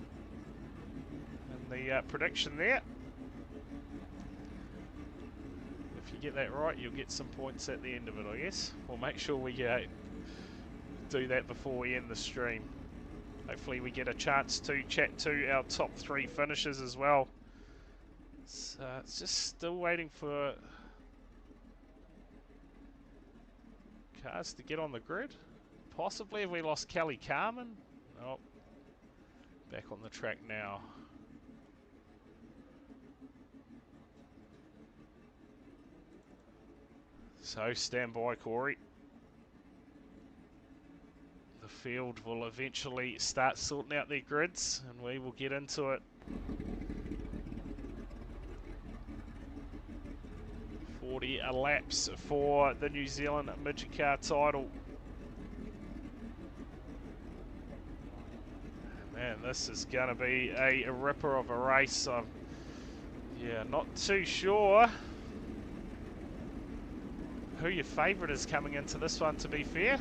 and the prediction there, if you get that right, you'll get some points at the end of it, I guess. We'll make sure we do that before we end the stream. Hopefully we get a chance to chat to our top 3 finishers as well. So it's just still waiting for cars to get on the grid. Possibly have we lost Kelly Carmen? Oh, back on the track now. So stand by, Corey. The field will eventually start sorting out their grids and we will get into it. 40 laps for the New Zealand Midget Car Title. Man, this is going to be a ripper of a race. Yeah, not too sure who your favourite is coming into this one, to be fair.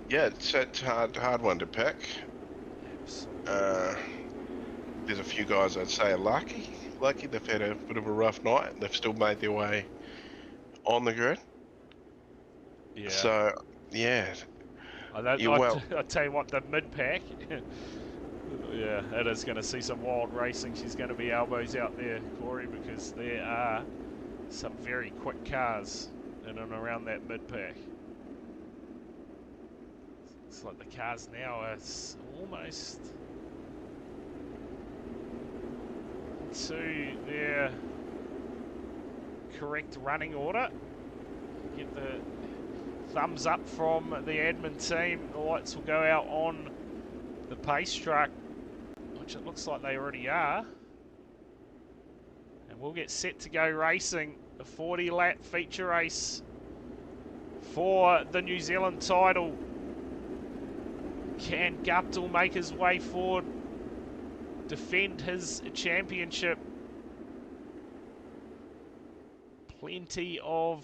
Yeah, it's a hard one to pick. There's a few guys I'd say are lucky. They've had a bit of a rough night. They've still made their way on the grid. Yeah. So, yeah. I tell you what, the mid-pack, yeah, it is going to see some wild racing. She's going to be elbows out there, Corey, because there are some very quick cars in and around that mid-pack. It's like the cars now are almost to their correct running order. Get the thumbs up from the admin team. The lights will go out on the pace truck, which it looks like they already are. And we'll get set to go racing a 40-lap feature race for the New Zealand title. Can Guptill make his way forward, defend his championship? Plenty of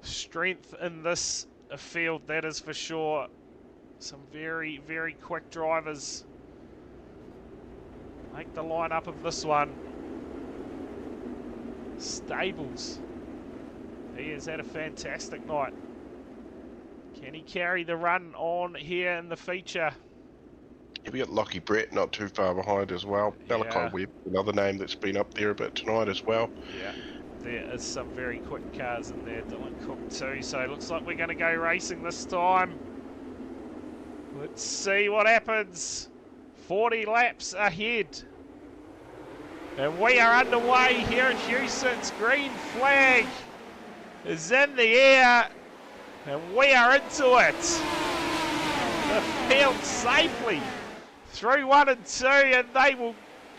strength in this field, that is for sure. Some very, very quick drivers make the lineup of this one. Stables, he has had a fantastic night. Can he carry the run on here in the feature? Yeah, we got Lockie Brett not too far behind as well. Yeah. Malachi Webb, another name that's been up there a bit tonight as well. Yeah, there is some very quick cars in there. Dylan Cook too. So it looks like we're going to go racing this time. Let's see what happens. 40 laps ahead. And we are underway here at Houston's green flag is in the air. And we are into it. The field safely through 1 and 2, and they will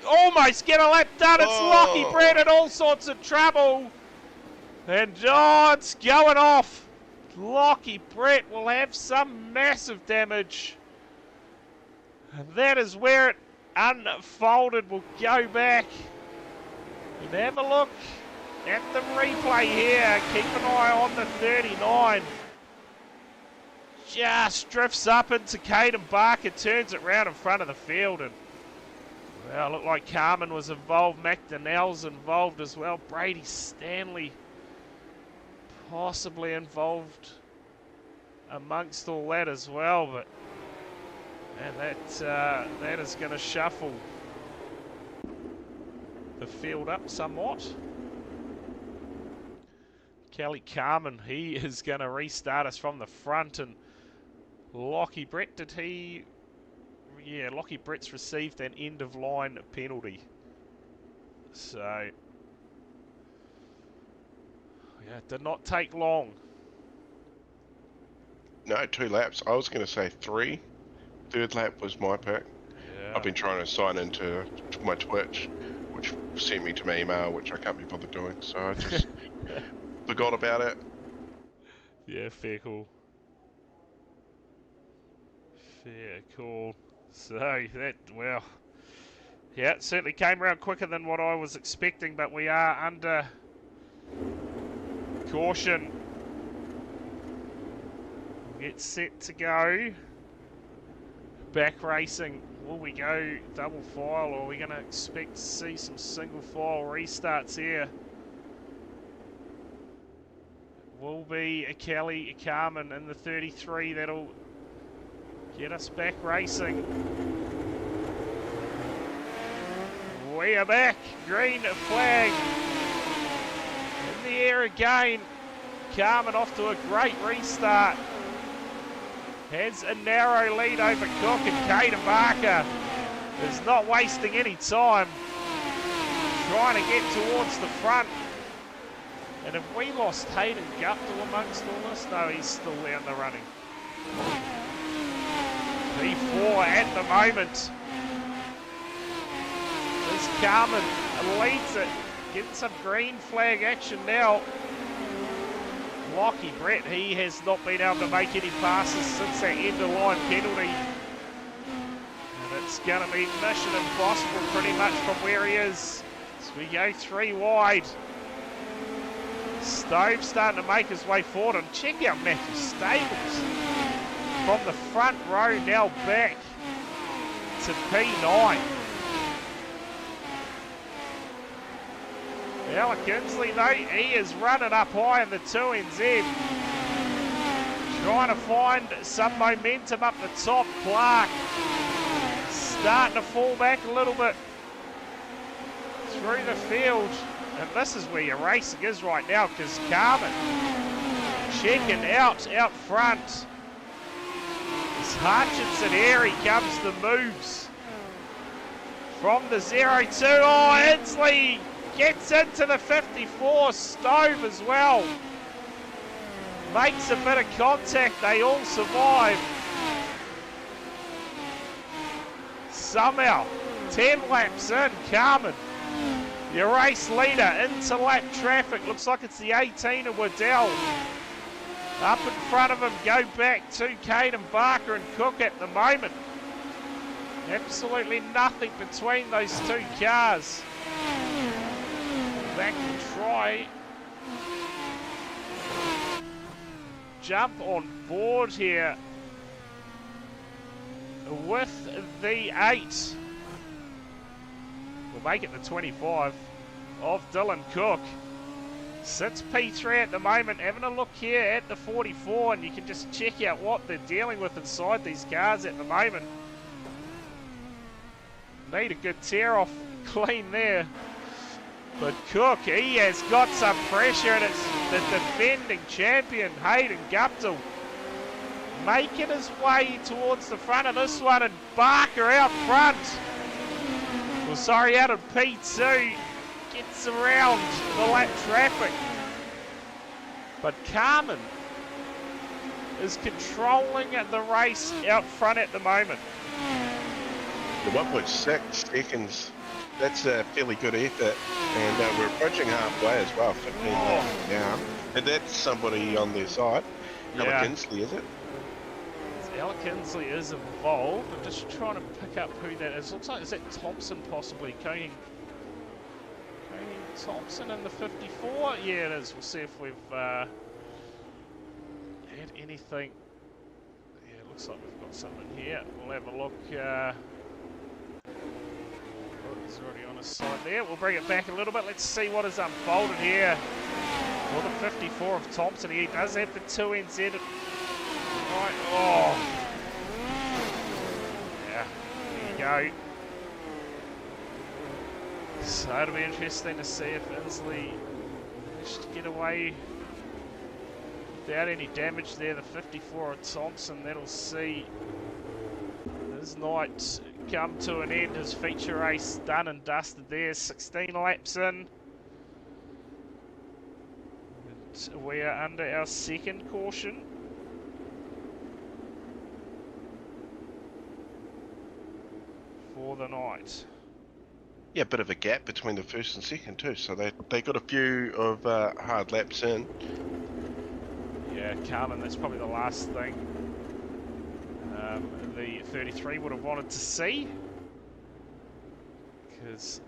almost get a lap done. It's Lockie Brett in all sorts of trouble. And it's going off. Lockie Brett will have some massive damage. And that is where it unfolded. We'll go back and have a look at the replay here. Keep an eye on the 39. just drifts up into Caden Barker, turns it round in front of the field, and well, looked like Carmen was involved, McDonnell's involved as well, Brady Stanley possibly involved amongst all that as well, but man, that is going to shuffle the field up somewhat. Kelly Carmen, he is going to restart us from the front, and Lockie Brett, did he? Yeah, Lockie Brett's received an end-of-line penalty. So, yeah, it did not take long. No, 2 laps. I was going to say 3. Third lap was my pick. Yeah. I've been trying to sign into my Twitch, which sent me to my email, which I can't be bothered doing. So I just forgot about it. Yeah, fair call. Fair call. So that, well, yeah, it certainly came around quicker than what I was expecting, but we are under caution. We'll get set to go. Back racing. Will we go double file, or are we going to expect to see some single file restarts here? Will be a Kelly Carmen in the 33 that'll get us back racing. We are back. Green flag in the air again. Carmen off to a great restart. Has a narrow lead over Cook, and Caden Barker is not wasting any time trying to get towards the front. And have we lost Hayden Guptill amongst all this? No, he's still there in the running. P4 at the moment. This Carmen leads it. Getting some green flag action now. Lockie Brett, he has not been able to make any passes since that end-of-line penalty. And it's going to be mission impossible pretty much from where he is. So we go 3 wide. Stove starting to make his way forward, and check out Matthew Stables from the front row now back to P9. Alec Kinsley though, he is running up high in the 2NZ, trying to find some momentum up the top. Clark starting to fall back a little bit through the field. And this is where your racing is right now, because Carmen checking out front. It's Hutchinson, here he comes, the moves from the 0-2. Oh, Inslee gets into the 54, Stove as well. Makes a bit of contact, they all survive. Somehow, 10 laps in, Carmen, your race leader, into lap traffic. Looks like it's the 18 of Waddell. Up in front of him, go back to Caden Barker and Cook at the moment. Absolutely nothing between those 2 cars. Back to try. Jump on board here with the 8. We'll make it the 25 of Dylan Cook. Sits P3 at the moment, having a look here at the 44, and you can just check out what they're dealing with inside these cars at the moment. Need a good tear off clean there. But Cook, he has got some pressure, and it's the defending champion, Hayden Guptill, making his way towards the front of this one, and Barker out front. Well, sorry, out of P2, gets around the lap traffic. But Carmen is controlling the race out front at the moment. The 1.6 seconds, that's a fairly good effort. And we're approaching halfway as well, 15 laps down. And that's somebody on their side. Alec Kinsley, is it? Alec Kinsley is involved. I'm just trying to pick up who that is. Looks like, is that Thompson possibly? Cody Thompson in the 54? Yeah, it is. We'll see if we've had anything looks like we've got something here. We'll have a look. He's already on his side there. We'll bring it back a little bit. Let's see what has unfolded here. For the 54 of Thompson, he does have the 2 NZ. Right. Oh. Yeah, there you go. So it'll be interesting to see if Inslee managed to get away without any damage there. The 54 of Thompson, that'll see his night come to an end. His feature race done and dusted there. 16 laps in. And we are under our second caution. For the night. Yeah, a bit of a gap between the first and second too, so they got a few of hard laps in. Yeah, Carmen, that's probably the last thing the 33 would have wanted to see, because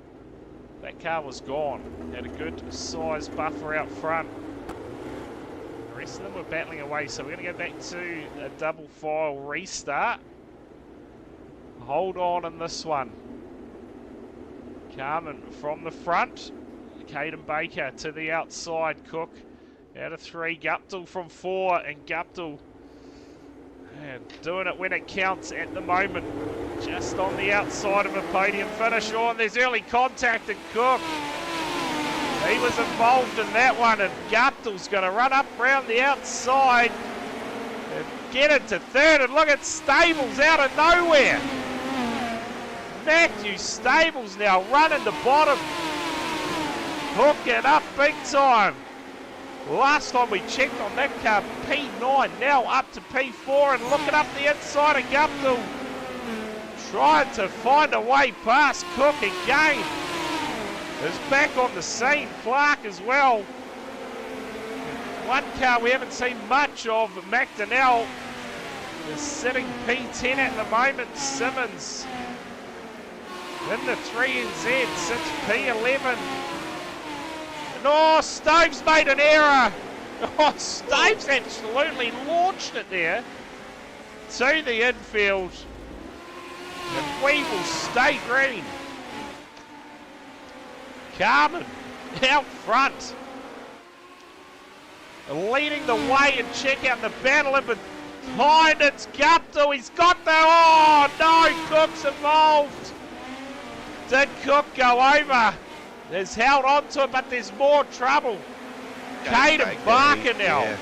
that car was gone. Had a good size buffer out front. The rest of them were battling away, so we're going to go back to a double file restart. Hold on in this one. Carmen from the front. Caden Baker to the outside. Cook out of 3. Guptill from 4. And Guptill doing it when it counts at the moment. Just on the outside of a podium finish. Oh, and there's early contact and Cook. He was involved in that one. And Guptill's going to run up around the outside and get into third. And look at Stables out of nowhere. Matthew Stables now running the bottom. Hooking up big time. Last time we checked on that car, P9, now up to P4 and looking up the inside of Guptill. Trying to find a way past Cook again. Is back on the scene. Clark as well. One car we haven't seen much of, McDonnell, is sitting P10 at the moment. Simmons in the 3NZ sits P11. Oh, Stoves made an error. Oh, Stoves absolutely launched it there to the infield. And we will stay green. Carmen out front. Leading the way, and check out the battle in behind. It's Guptill. He's got the... Oh, no, Cook's involved. Did Cook go over? Has held on to it, but there's more trouble. Caden Barker now. Yeah.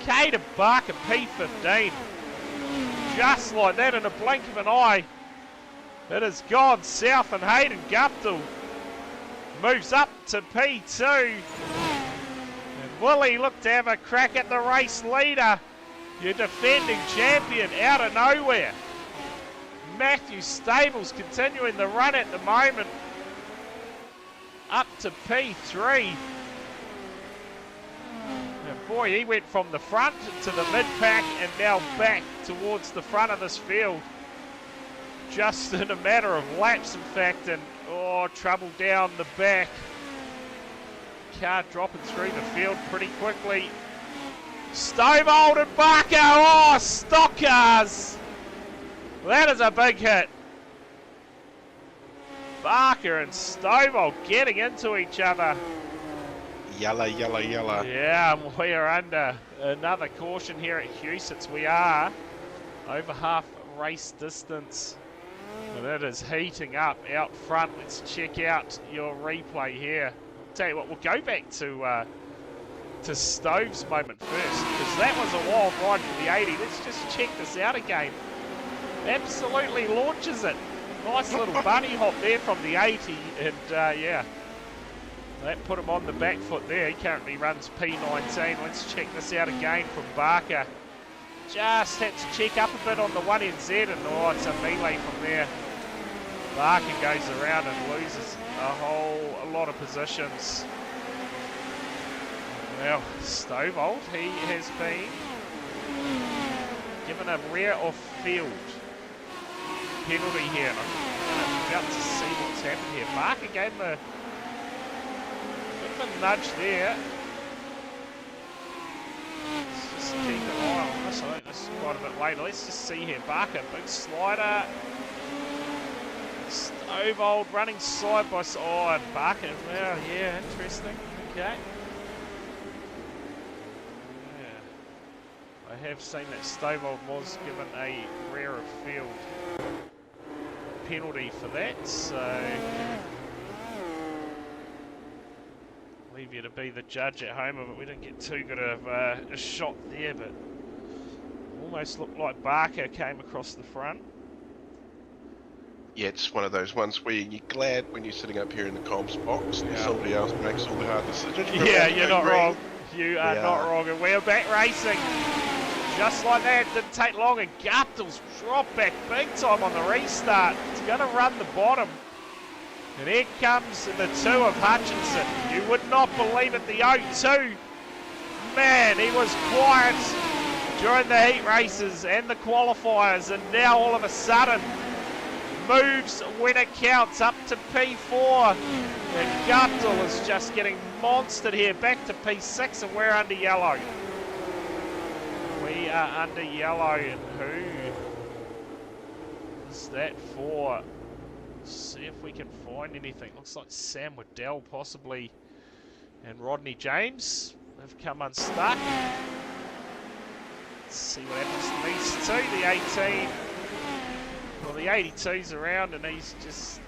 Caden Barker, P15. Just like that, in a blink of an eye, it has gone south, and Hayden Guptill moves up to P2. And Willie looked to have a crack at the race leader. Your defending champion out of nowhere. Matthew Stables continuing the run at the moment. Up to P3. And boy, he went from the front to the mid-pack and now back towards the front of this field. Just in a matter of laps, in fact, and oh, trouble down the back. Car dropping through the field pretty quickly. Stobold and Barker, oh, stock cars. That is a big hit. Barker and Stobold getting into each other. Yalla, yalla, yalla. Yeah, we are under another caution here at Huset's. We are over half race distance. And it is heating up out front. Let's check out your replay here. I'll tell you what, we'll go back to Stove's moment first, because that was a wild ride for the 80. Let's just check this out again. Absolutely launches it. Nice little bunny hop there from the 80, and yeah, that put him on the back foot there. He currently runs P19. Let's check this out again from Barker. Just had to check up a bit on the 1NZ, and oh, it's a melee from there. Barker goes around and loses a lot of positions. Well, Stobold, he has been given a rear off field penalty here. I'm about to see what's happened here. Barker gave him a bit of a nudge there. Let's just keep an eye on this. I think this is quite a bit later. Let's just see here. Barker, big slider. Stovold running side by side. Oh, and Barker. Well, yeah, interesting. Okay. Yeah. I have seen that Stovold was given a rear of field penalty for that, so leave you to be the judge at home of it. We didn't get too good of a shot there, but almost looked like Barker came across the front. Yeah, it's one of those ones where you're glad when you're sitting up here in the comms box and somebody else makes all the hard decisions. Yeah, you're not wrong. You are not wrong. And we're back racing. Just like that, didn't take long, and Guptill's dropped back big time on the restart. He's going to run the bottom. And here comes the 2 of Hutchinson. You would not believe it, the 0-2. Man, he was quiet during the heat races and the qualifiers, and now all of a sudden moves when it counts up to P4. And Guptill is just getting monstered here, back to P6, and we're under yellow. We are under yellow, and who is that for? Let's see if we can find anything. Looks like Sam Waddell possibly, and Rodney James have come unstuck. Let's see what happens to these two. The 18, well, the 82's around, and he's just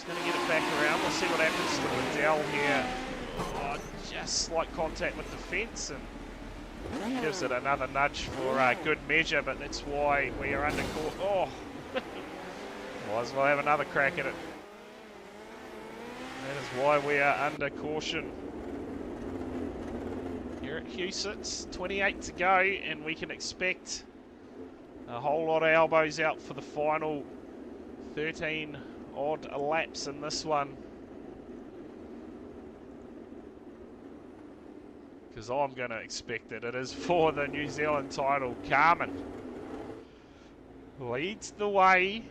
going to get it back around. We'll see what happens to Waddell here. Oh, just slight contact with the fence, and gives it another nudge for good measure, but that's why we are under court. Oh, might as well have another crack at it. That is why we are under caution here at Hewsett. 28 to go, and we can expect a whole lot of elbows out for the final 13 odd laps in this one. Because I'm going to expect that it is for the New Zealand title. Carmen leads the way,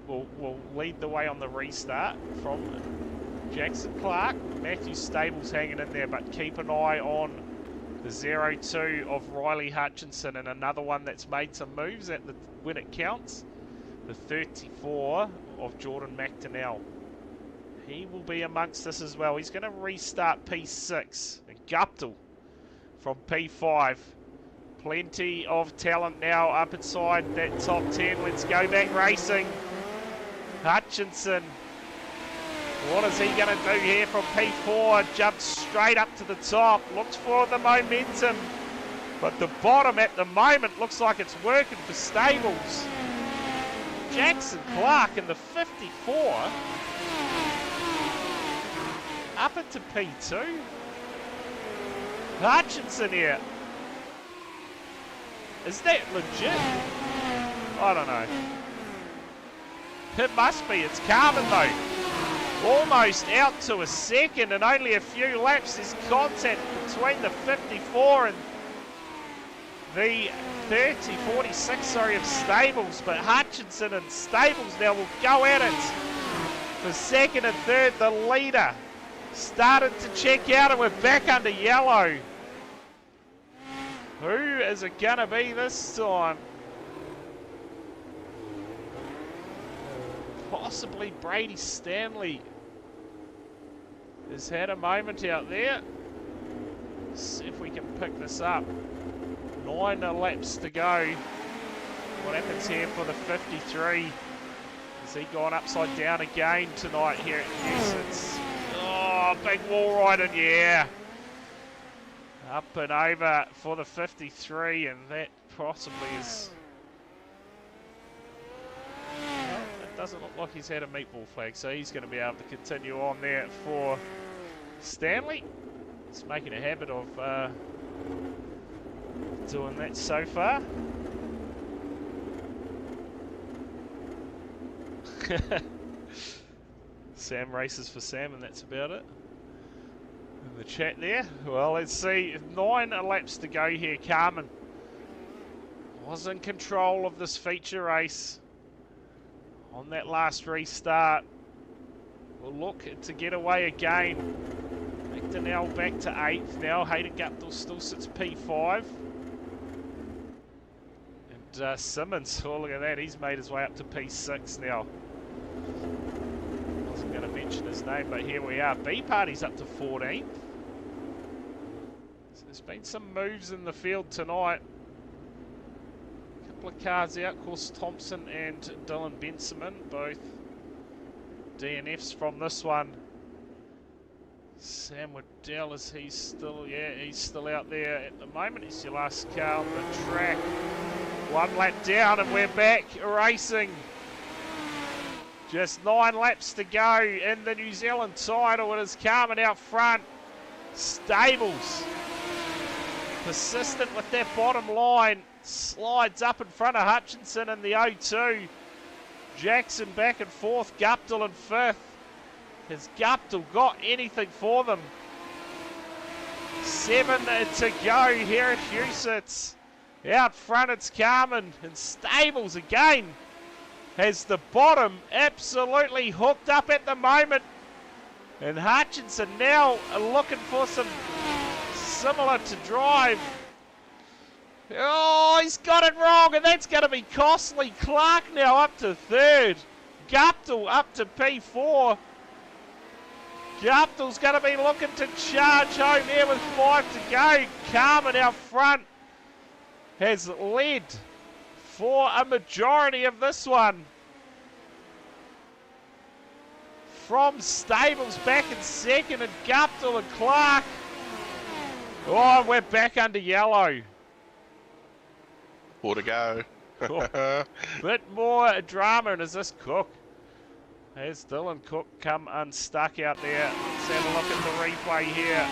will lead the way on the restart from Jackson Clark. Matthew Stables hanging in there, but keep an eye on the 0-2 of Riley Hutchinson, and another one that's made some moves at the when it counts, the 34 of Jordan McDonnell. He will be amongst this as well. He's going to restart P6. And Guptill from P5. Plenty of talent now up inside that top 10. Let's go back racing. Hutchinson. What is he going to do here from P4? Jumps straight up to the top. Looks for the momentum. But the bottom at the moment looks like it's working for Stables. Jackson Clark in the 54. Up into P2. Hutchinson here. Is that legit? I don't know. It must be. It's Carmen though. Almost out to a second, and only a few laps. There's contact between the 54 and the 46, sorry, of Stables. But Hutchinson and Stables now will go at it for second and third. The leader started to check out, and we're back under yellow. Who is it gonna be this time? Possibly Brady Stanley has had a moment out there. Let's see if we can pick this up. 9 laps to go. What happens here for the 53? Has he gone upside down again tonight here at Hewsett? Oh, big wall ride, and yeah. Up and over for the 53, and that possibly is... Well, it doesn't look like he's had a meatball flag, so he's going to be able to continue on there for Stanley. He's making a habit of doing that so far. Sam races for Sam, and that's about it. In the chat there. Well, let's see. 9 laps to go here. Carmen was in control of this feature race on that last restart. Will look to get away again. McDonnell back to 8th now. Hayden Guptill still sits P5. And Simmons, oh look at that, he's made his way up to P6 now. Wasn't going to mention his name, but here we are. B-Party's up to 14th. So there's been some moves in the field tonight. A couple of cars out, of course Thompson and Dylan Benjamin, both DNFs from this one. Sam Waddell, is he's still, yeah, he's still out there at the moment. He's your last car on the track. One lap down and we're back racing. Just 9 laps to go in the New Zealand title. It is Carmen out front. Stables persistent with that bottom line. Slides up in front of Hutchinson in the 0-2. Jackson back and forth. Guptill in 5th. Has Guptill got anything for them? 7 to go here at Huset's. Out front it's Carmen, and Stables again has the bottom absolutely hooked up at the moment. And Hutchinson now looking for some similar to drive. Oh, he's got it wrong, and that's going to be costly. Clark now up to 3rd. Guptill up to P4. Guptill's going to be looking to charge home here with 5 to go. Carmen out front has led for a majority of this one. From Stables back in 2nd, and Guptill and Clark. Oh, we're back under yellow. 4 to go. Oh, bit more drama, and is this Cook? Has Dylan Cook come unstuck out there? Let's have a look at the replay here.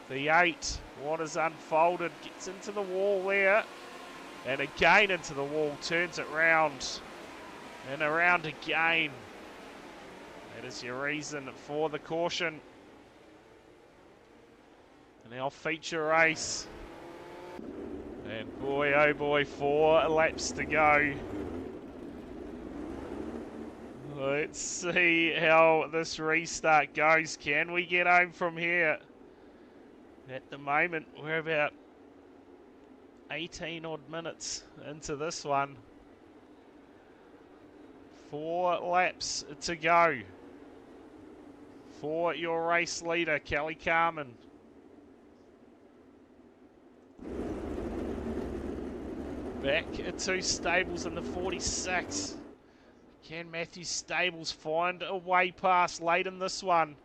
The 8, what has unfolded, gets into the wall there, and again into the wall, turns it round, and around again. That is your reason for the caution. And our feature race. And boy, oh boy, 4 laps to go. Let's see how this restart goes. Can we get home from here? At the moment, we're about 18 odd minutes into this one. 4 laps to go for your race leader, Kelly Carmen. Back to Stables in the 46. Can Matthew Stables find a way past late in this one?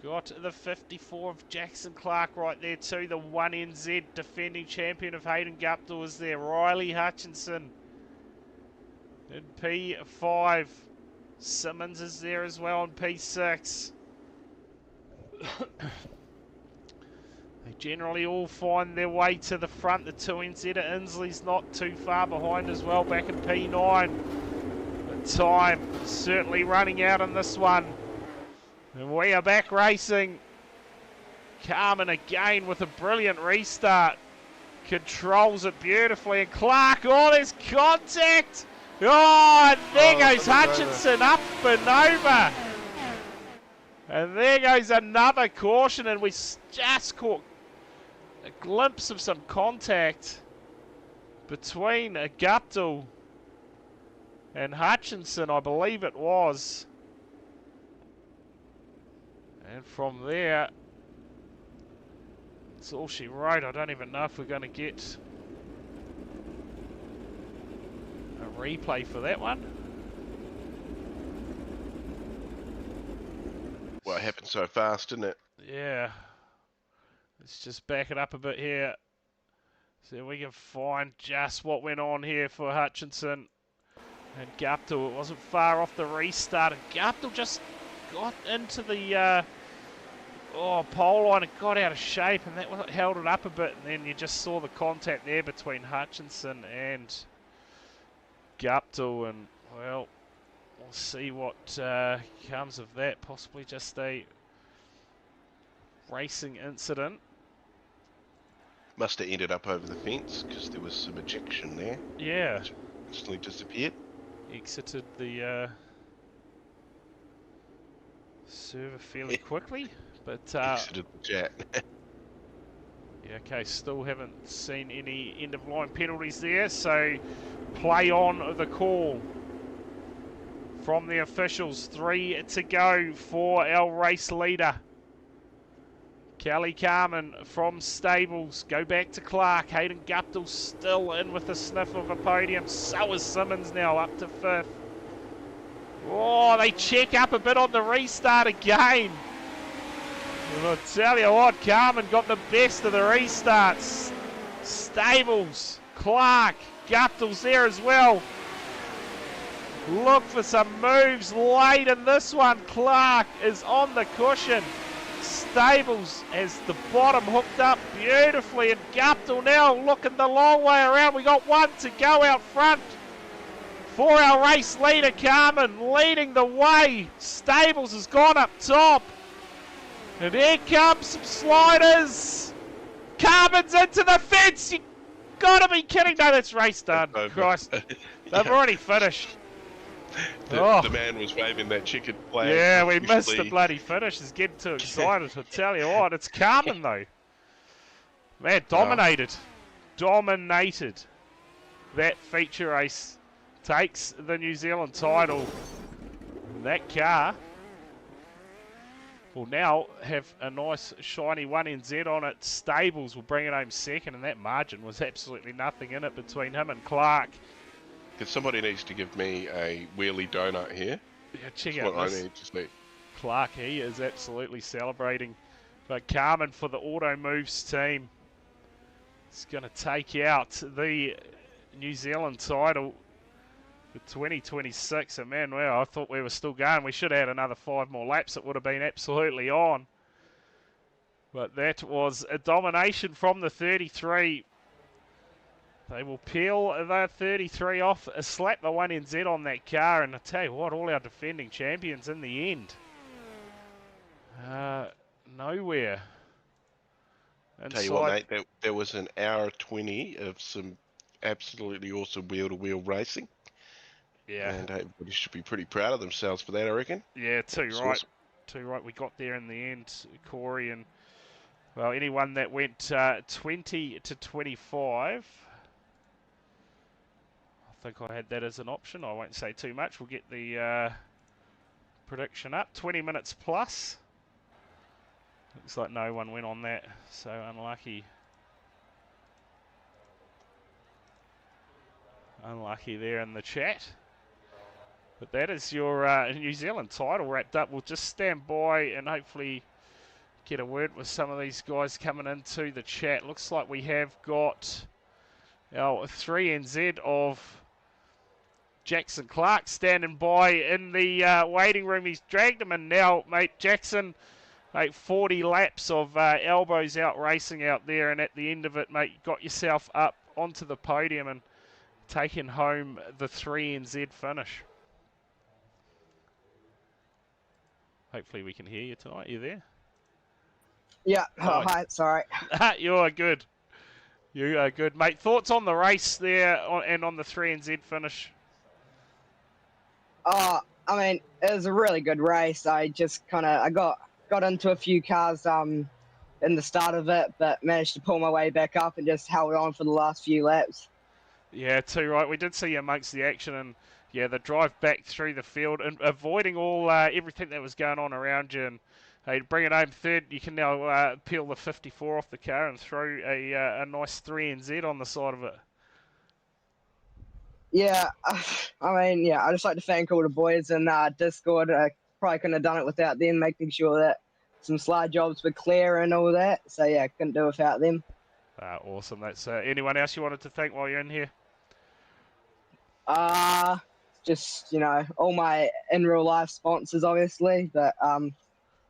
Got the 54 of Jackson Clark right there too. The 1NZ defending champion of Hayden Guptill is there. Riley Hutchinson in P5. Simmons is there as well in P6. They generally all find their way to the front. The 2NZ at Inslee's not too far behind as well, back in P9. The time certainly running out on this one. And we are back racing. Carmen again with a brilliant restart. Controls it beautifully. And Clark, oh, there's contact. Oh, and there goes Hutchinson up and over. And there goes another caution, and we just caught a glimpse of some contact between Guptill and Hutchinson, I believe it was. And from there, that's all she wrote. I don't even know if we're going to get a replay for that one. Well, it happened so fast, didn't it? Yeah. Let's just back it up a bit here. So we can find just what went on here for Hutchinson and Guptill. It wasn't far off the restart. And Guptill just got into the pole line and got out of shape, and that held it up a bit. And then you just saw the contact there between Hutchinson and Guptill. And, well, we'll see what comes of that. Possibly just a racing incident. Must have ended up over the fence because there was some ejection there. Yeah. Instantly disappeared. Exited the server fairly quickly, but Exited the chat. yeah, okay, still haven't seen any end of line penalties there, so play on the call from the officials. 3 to go for our race leader. Kelly Carmen from Stables. Go back to Clark. Hayden Guptill still in with a sniff of a podium. So is Simmons now up to 5th. Oh, they check up a bit on the restart again. And I'll tell you what, Carmen got the best of the restarts. Stables, Clark, Guptill's there as well. Look for some moves late in this one. Clark is on the cushion. Stables has the bottom hooked up beautifully, and Guptill now looking the long way around. We got 1 to go out front for our race leader, Carmen, leading the way. Stables has gone up top, and here comes some sliders. Carmen's into the fence. You gotta be kidding! No, that's race done. Christ, they've already finished. The man was waving that chicken flag. Yeah, we missed the bloody finish. He's getting too excited. I tell you what, it's Carmen though. Man, dominated. Dominated. That feature race takes the New Zealand title. That car will now have a nice shiny 1NZ on it. Stables will bring it home second, and that margin was absolutely nothing in it between him and Clark. Because somebody needs to give me a wheelie donut here. Yeah, check That's out what this. I need to see. Clark, he is absolutely celebrating. But Carmen for the Auto Moves team is going to take out the New Zealand title for 2026. And man, wow, I thought we were still going. We should have had another 5 more laps. It would have been absolutely on. But that was a domination from the 33. They will peel the 33 off, slap the 1NZ on that car, and I tell you what, all our defending champions in the end. Nowhere. Inside. Tell you what, mate, there was an hour 20 of some absolutely awesome wheel-to-wheel racing. Yeah. And everybody should be pretty proud of themselves for that, I reckon. Yeah, too right. Awesome. Too right. We got there in the end, Corey, and well, anyone that went 20 to 25. I think I had that as an option. I won't say too much. We'll get the prediction up. 20 minutes plus. Looks like no one went on that, so unlucky. Unlucky there in the chat. But that is your New Zealand title wrapped up. We'll just stand by and hopefully get a word with some of these guys coming into the chat. Looks like we have got our 3NZ of Jackson Clark standing by in the waiting room. He's dragged him in now, mate. Jackson, mate, 40 laps of elbows out racing out there, and at the end of it, mate, you got yourself up onto the podium and taking home the 3NZ finish. Hopefully we can hear you tonight. You there? Yeah. Oh, hi. Sorry. You are good. You are good, mate. Thoughts on the race there and on the 3NZ finish? I mean, it was a really good race. I just I got into a few cars in the start of it, but managed to pull my way back up and just held on for the last few laps. Yeah, too right. We did see you amongst the action, and yeah, the drive back through the field and avoiding all everything that was going on around you. And hey, bring it home third. You can now peel the 54 off the car and throw a nice 3NZ on the side of it. Yeah, I mean, yeah, I'd just like to thank all the boys in Discord. I probably couldn't have done it without them, making sure that some slide jobs were clear and all that. So yeah, couldn't do it without them. Awesome. That's anyone else you wanted to thank while you're in here? Just, all my in real life sponsors, obviously, but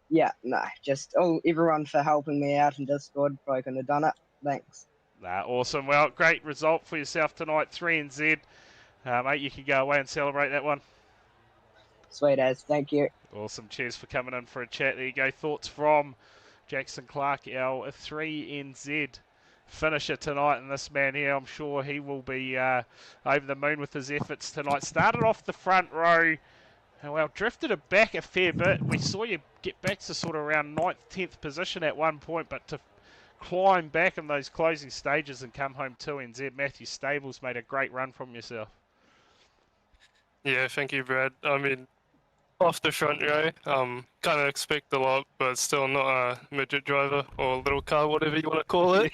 yeah, no, just everyone for helping me out in Discord. Probably couldn't have done it. Thanks. Awesome. Well, great result for yourself tonight, 3NZ. Mate, you can go away and celebrate that one. Sweet as. Thank you. Awesome. Cheers for coming in for a chat. There you go. Thoughts from Jackson Clark, our 3NZ finisher tonight. And this man here, I'm sure he will be over the moon with his efforts tonight. Started off the front row. Well, drifted it back a fair bit. We saw you get back to sort of around 9th, 10th position at one point, but to climb back in those closing stages and come home 2NZ, Matthew Stables made a great run from yourself. Yeah, thank you, Brad. I mean, off the front row, kind of expect a lot, but still not a midget driver or little car, whatever you want to call it.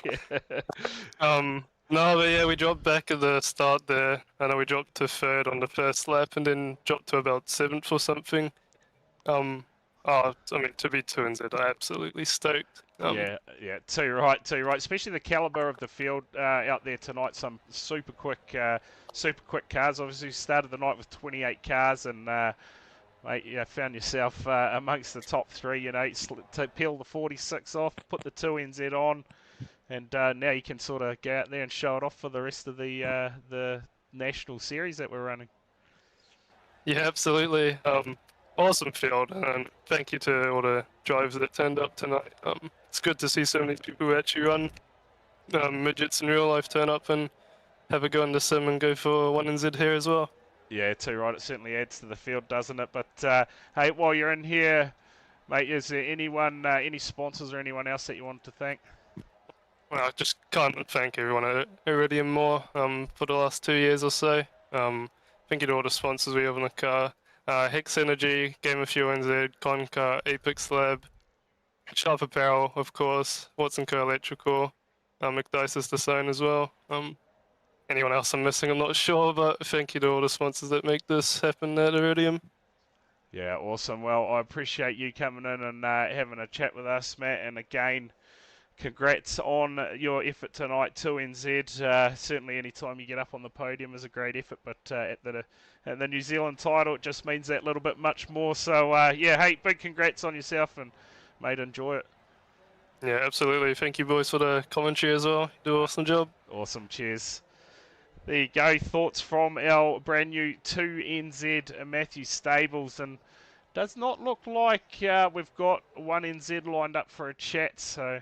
No, but yeah, we dropped back at the start there. I know we dropped to third on the first lap and then dropped to about 7th or something. I mean, to be 2NZ, I'm absolutely stoked. Yeah, too right. Especially the caliber of the field out there tonight. Some super quick cars. Obviously, started the night with 28 cars, and mate, you found yourself amongst the top three. You know, to peel the 46 off, put the 2NZ on, and now you can sort of go out there and show it off for the rest of the national series that we're running. Yeah, absolutely. Awesome field, and thank you to all the drivers that turned up tonight. It's good to see so many people who actually run midgets in real life turn up and have a go in the sim and go for 1NZ here as well. Yeah, too right. It certainly adds to the field, doesn't it? But hey, while you're in here, mate, is there anyone, any sponsors or anyone else that you want to thank? Well, I just can't thank everyone at Iridium more for the last 2 years or so. Thank you to all the sponsors we have in the car. Hex Energy, Game of UNZ, Concar, Apex Lab, Sharp Apparel, of course, Watson Co Electrical, McDice's the same as well. Anyone else I'm missing, I'm not sure, but thank you to all the sponsors that make this happen at Iridium. Yeah, awesome. Well, I appreciate you coming in and having a chat with us, Matt. And again, congrats on your effort tonight, 2NZ. Certainly any time you get up on the podium is a great effort, but at the New Zealand title, it just means that little bit much more. So, yeah, hey, big congrats on yourself, and, mate, enjoy it. Yeah, absolutely. Thank you, boys, for the commentary as well. You do an awesome job. Awesome, cheers. There you go, thoughts from our brand new 2NZ Matthew Stables, and does not look like we've got 1NZ lined up for a chat, so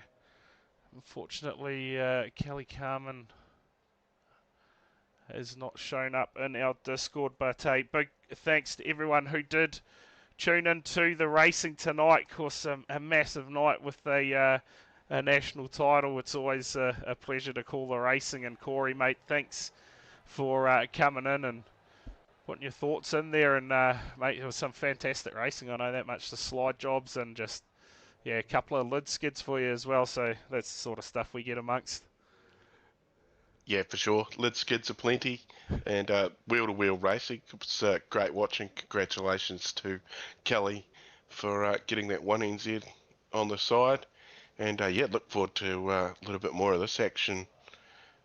unfortunately Kelly Carmen has not shown up in our Discord, but a big thanks to everyone who did tune into the racing tonight. Of course, a massive night with a national title. It's always a pleasure to call the racing, and Corey, mate, thanks for coming in and putting your thoughts in there. And mate, it was some fantastic racing, I know that much. The slide jobs and just, yeah, a couple of lid skids for you as well, so that's the sort of stuff we get amongst. Yeah, for sure. Lid skids are plenty, and wheel-to-wheel racing. It's great watching. Congratulations to Kelly for getting that 1NZ on the side. And yeah, look forward to a little bit more of this action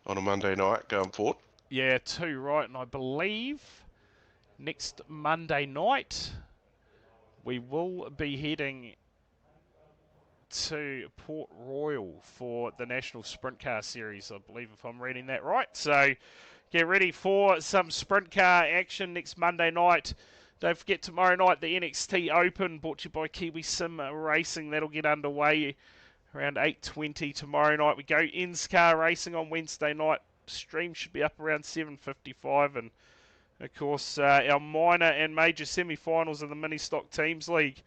on a Monday night going forward. Yeah, too right. And I believe next Monday night we will be heading to Port Royal for the National Sprint Car Series, I believe, if I'm reading that right. So get ready for some sprint car action next Monday night. Don't forget tomorrow night the NXT Open, brought to you by Kiwi Sim Racing. That'll get underway around 8:20 tomorrow night. We go NSCAR Racing on Wednesday night. Stream should be up around 7:55, and of course our minor and major semi-finals of the Mini Stock Teams League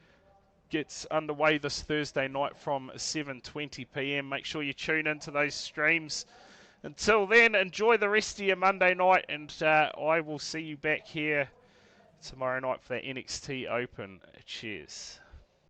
gets underway this Thursday night from 7:20 p.m. Make sure you tune into those streams. Until then, enjoy the rest of your Monday night, and I will see you back here tomorrow night for the NXT Open. Cheers.